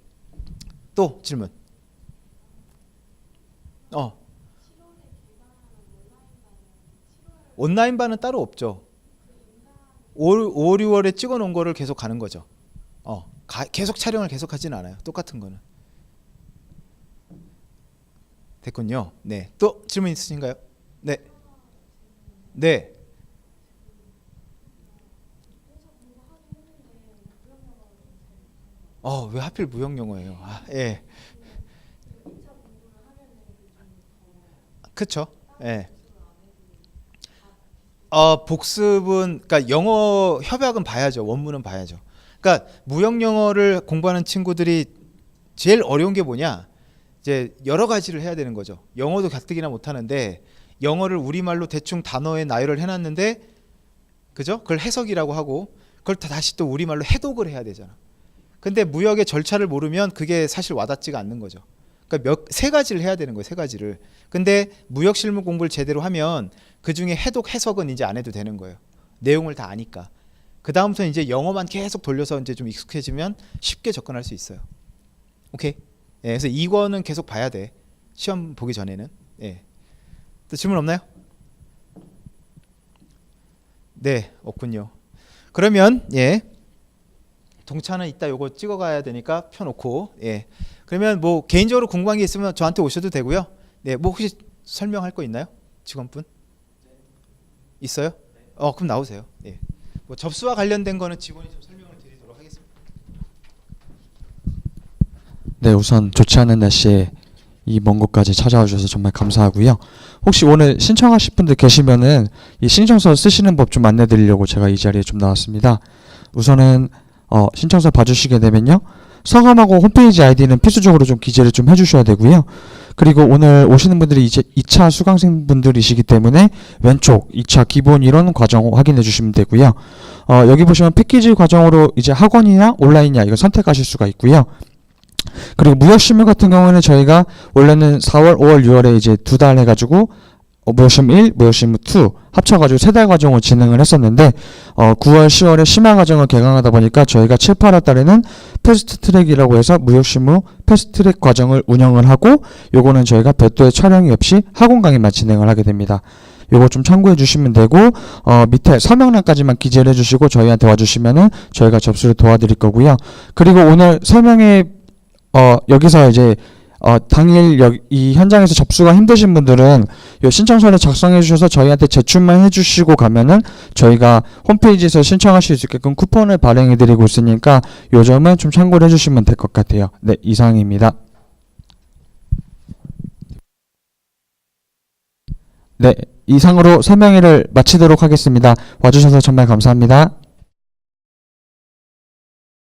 또 질문. 온라인반은 따로 없죠. 5, 6월에 찍어 놓은 거를 계속 가는 거죠. 계속 촬영을 계속 하지는 않아요. 똑같은 거는. 됐군요. 네. 또 질문 있으신가요? 네. 네. 왜 하필 무형영어예요? 예. 그쵸? 예. 복습은 그러니까 영어 협약은 봐야죠. 원문은 봐야죠. 그러니까 무형영어를 공부하는 친구들이 제일 어려운 게 뭐냐? 이제 여러 가지를 해야 되는 거죠. 영어도 가뜩이나 못하는데 영어를 우리말로 대충 단어에 나열을 해놨는데, 그죠? 그걸 해석이라고 하고 그걸 다시 또 우리말로 해독을 해야 되잖아. 근데 무역의 절차를 모르면 그게 사실 와닿지가 않는 거죠. 그러니까 세 가지를 해야 되는 거예요. 3가지를. 근데 무역 실무 공부를 제대로 하면 그 중에 해독 해석은 이제 안 해도 되는 거예요. 내용을 다 아니까. 그 다음부터 이제 영어만 계속 돌려서 이제 좀 익숙해지면 쉽게 접근할 수 있어요. 오케이. 예, 그래서 이거는 계속 봐야 돼. 시험 보기 전에는. 예. 또 질문 없나요? 네, 없군요. 그러면 동차는 이따 요거 찍어가야 되니까 펴놓고. 그러면 뭐 개인적으로 궁금한 게 있으면 저한테 오셔도 되고요. 네, 뭐 혹시 설명할 거 있나요? 직원분? 있어요? 그럼 나오세요. 뭐 접수와 관련된 거는 직원이 좀 설명을 드리도록 하겠습니다. 네, 우선 좋지 않은 날씨에 이 먼 곳까지 찾아와 주셔서 정말 감사하고요. 혹시 오늘 신청하실 분들 계시면은 이 신청서 쓰시는 법 좀 안내 드리려고 제가 이 자리에 좀 나왔습니다. 우선은 신청서 봐주시게 되면요, 성함하고 홈페이지 아이디는 필수적으로 좀 기재를 좀 해주셔야 되고요. 그리고 오늘 오시는 분들이 이제 2차 수강생분들이시기 때문에 왼쪽 2차 기본 이론 과정 확인해 주시면 되고요. 여기 보시면 패키지 과정으로 이제 학원이냐 온라인이냐 이거 선택하실 수가 있고요. 그리고 무역실무 같은 경우는 저희가 원래는 4월, 5월, 6월에 이제 2달 해가지고 무역실무 1, 무역실무 2 합쳐가지고 3달 과정을 진행을 했었는데 9월, 10월에 심화 과정을 개강하다 보니까 저희가 7, 8월 달에는 패스트 트랙이라고 해서 무역실무 패스트 트랙 과정을 운영을 하고 요거는 저희가 별도의 촬영이 없이 학원 강의만 진행을 하게 됩니다. 요거 좀 참고해 주시면 되고 밑에 설명란까지만 기재를 해주시고 저희한테 와주시면은 저희가 접수를 도와드릴 거고요. 그리고 오늘 설명회 여기서 이제 당일 이 현장에서 접수가 힘드신 분들은 요 신청서를 작성해 주셔서 저희한테 제출만 해주시고 가면은 저희가 홈페이지에서 신청하실 수 있게끔 쿠폰을 발행해 드리고 있으니까 요 점은 좀 참고를 해주시면 될 것 같아요. 네, 이상입니다. 네, 이상으로 설명회를 마치도록 하겠습니다. 와주셔서 정말 감사합니다.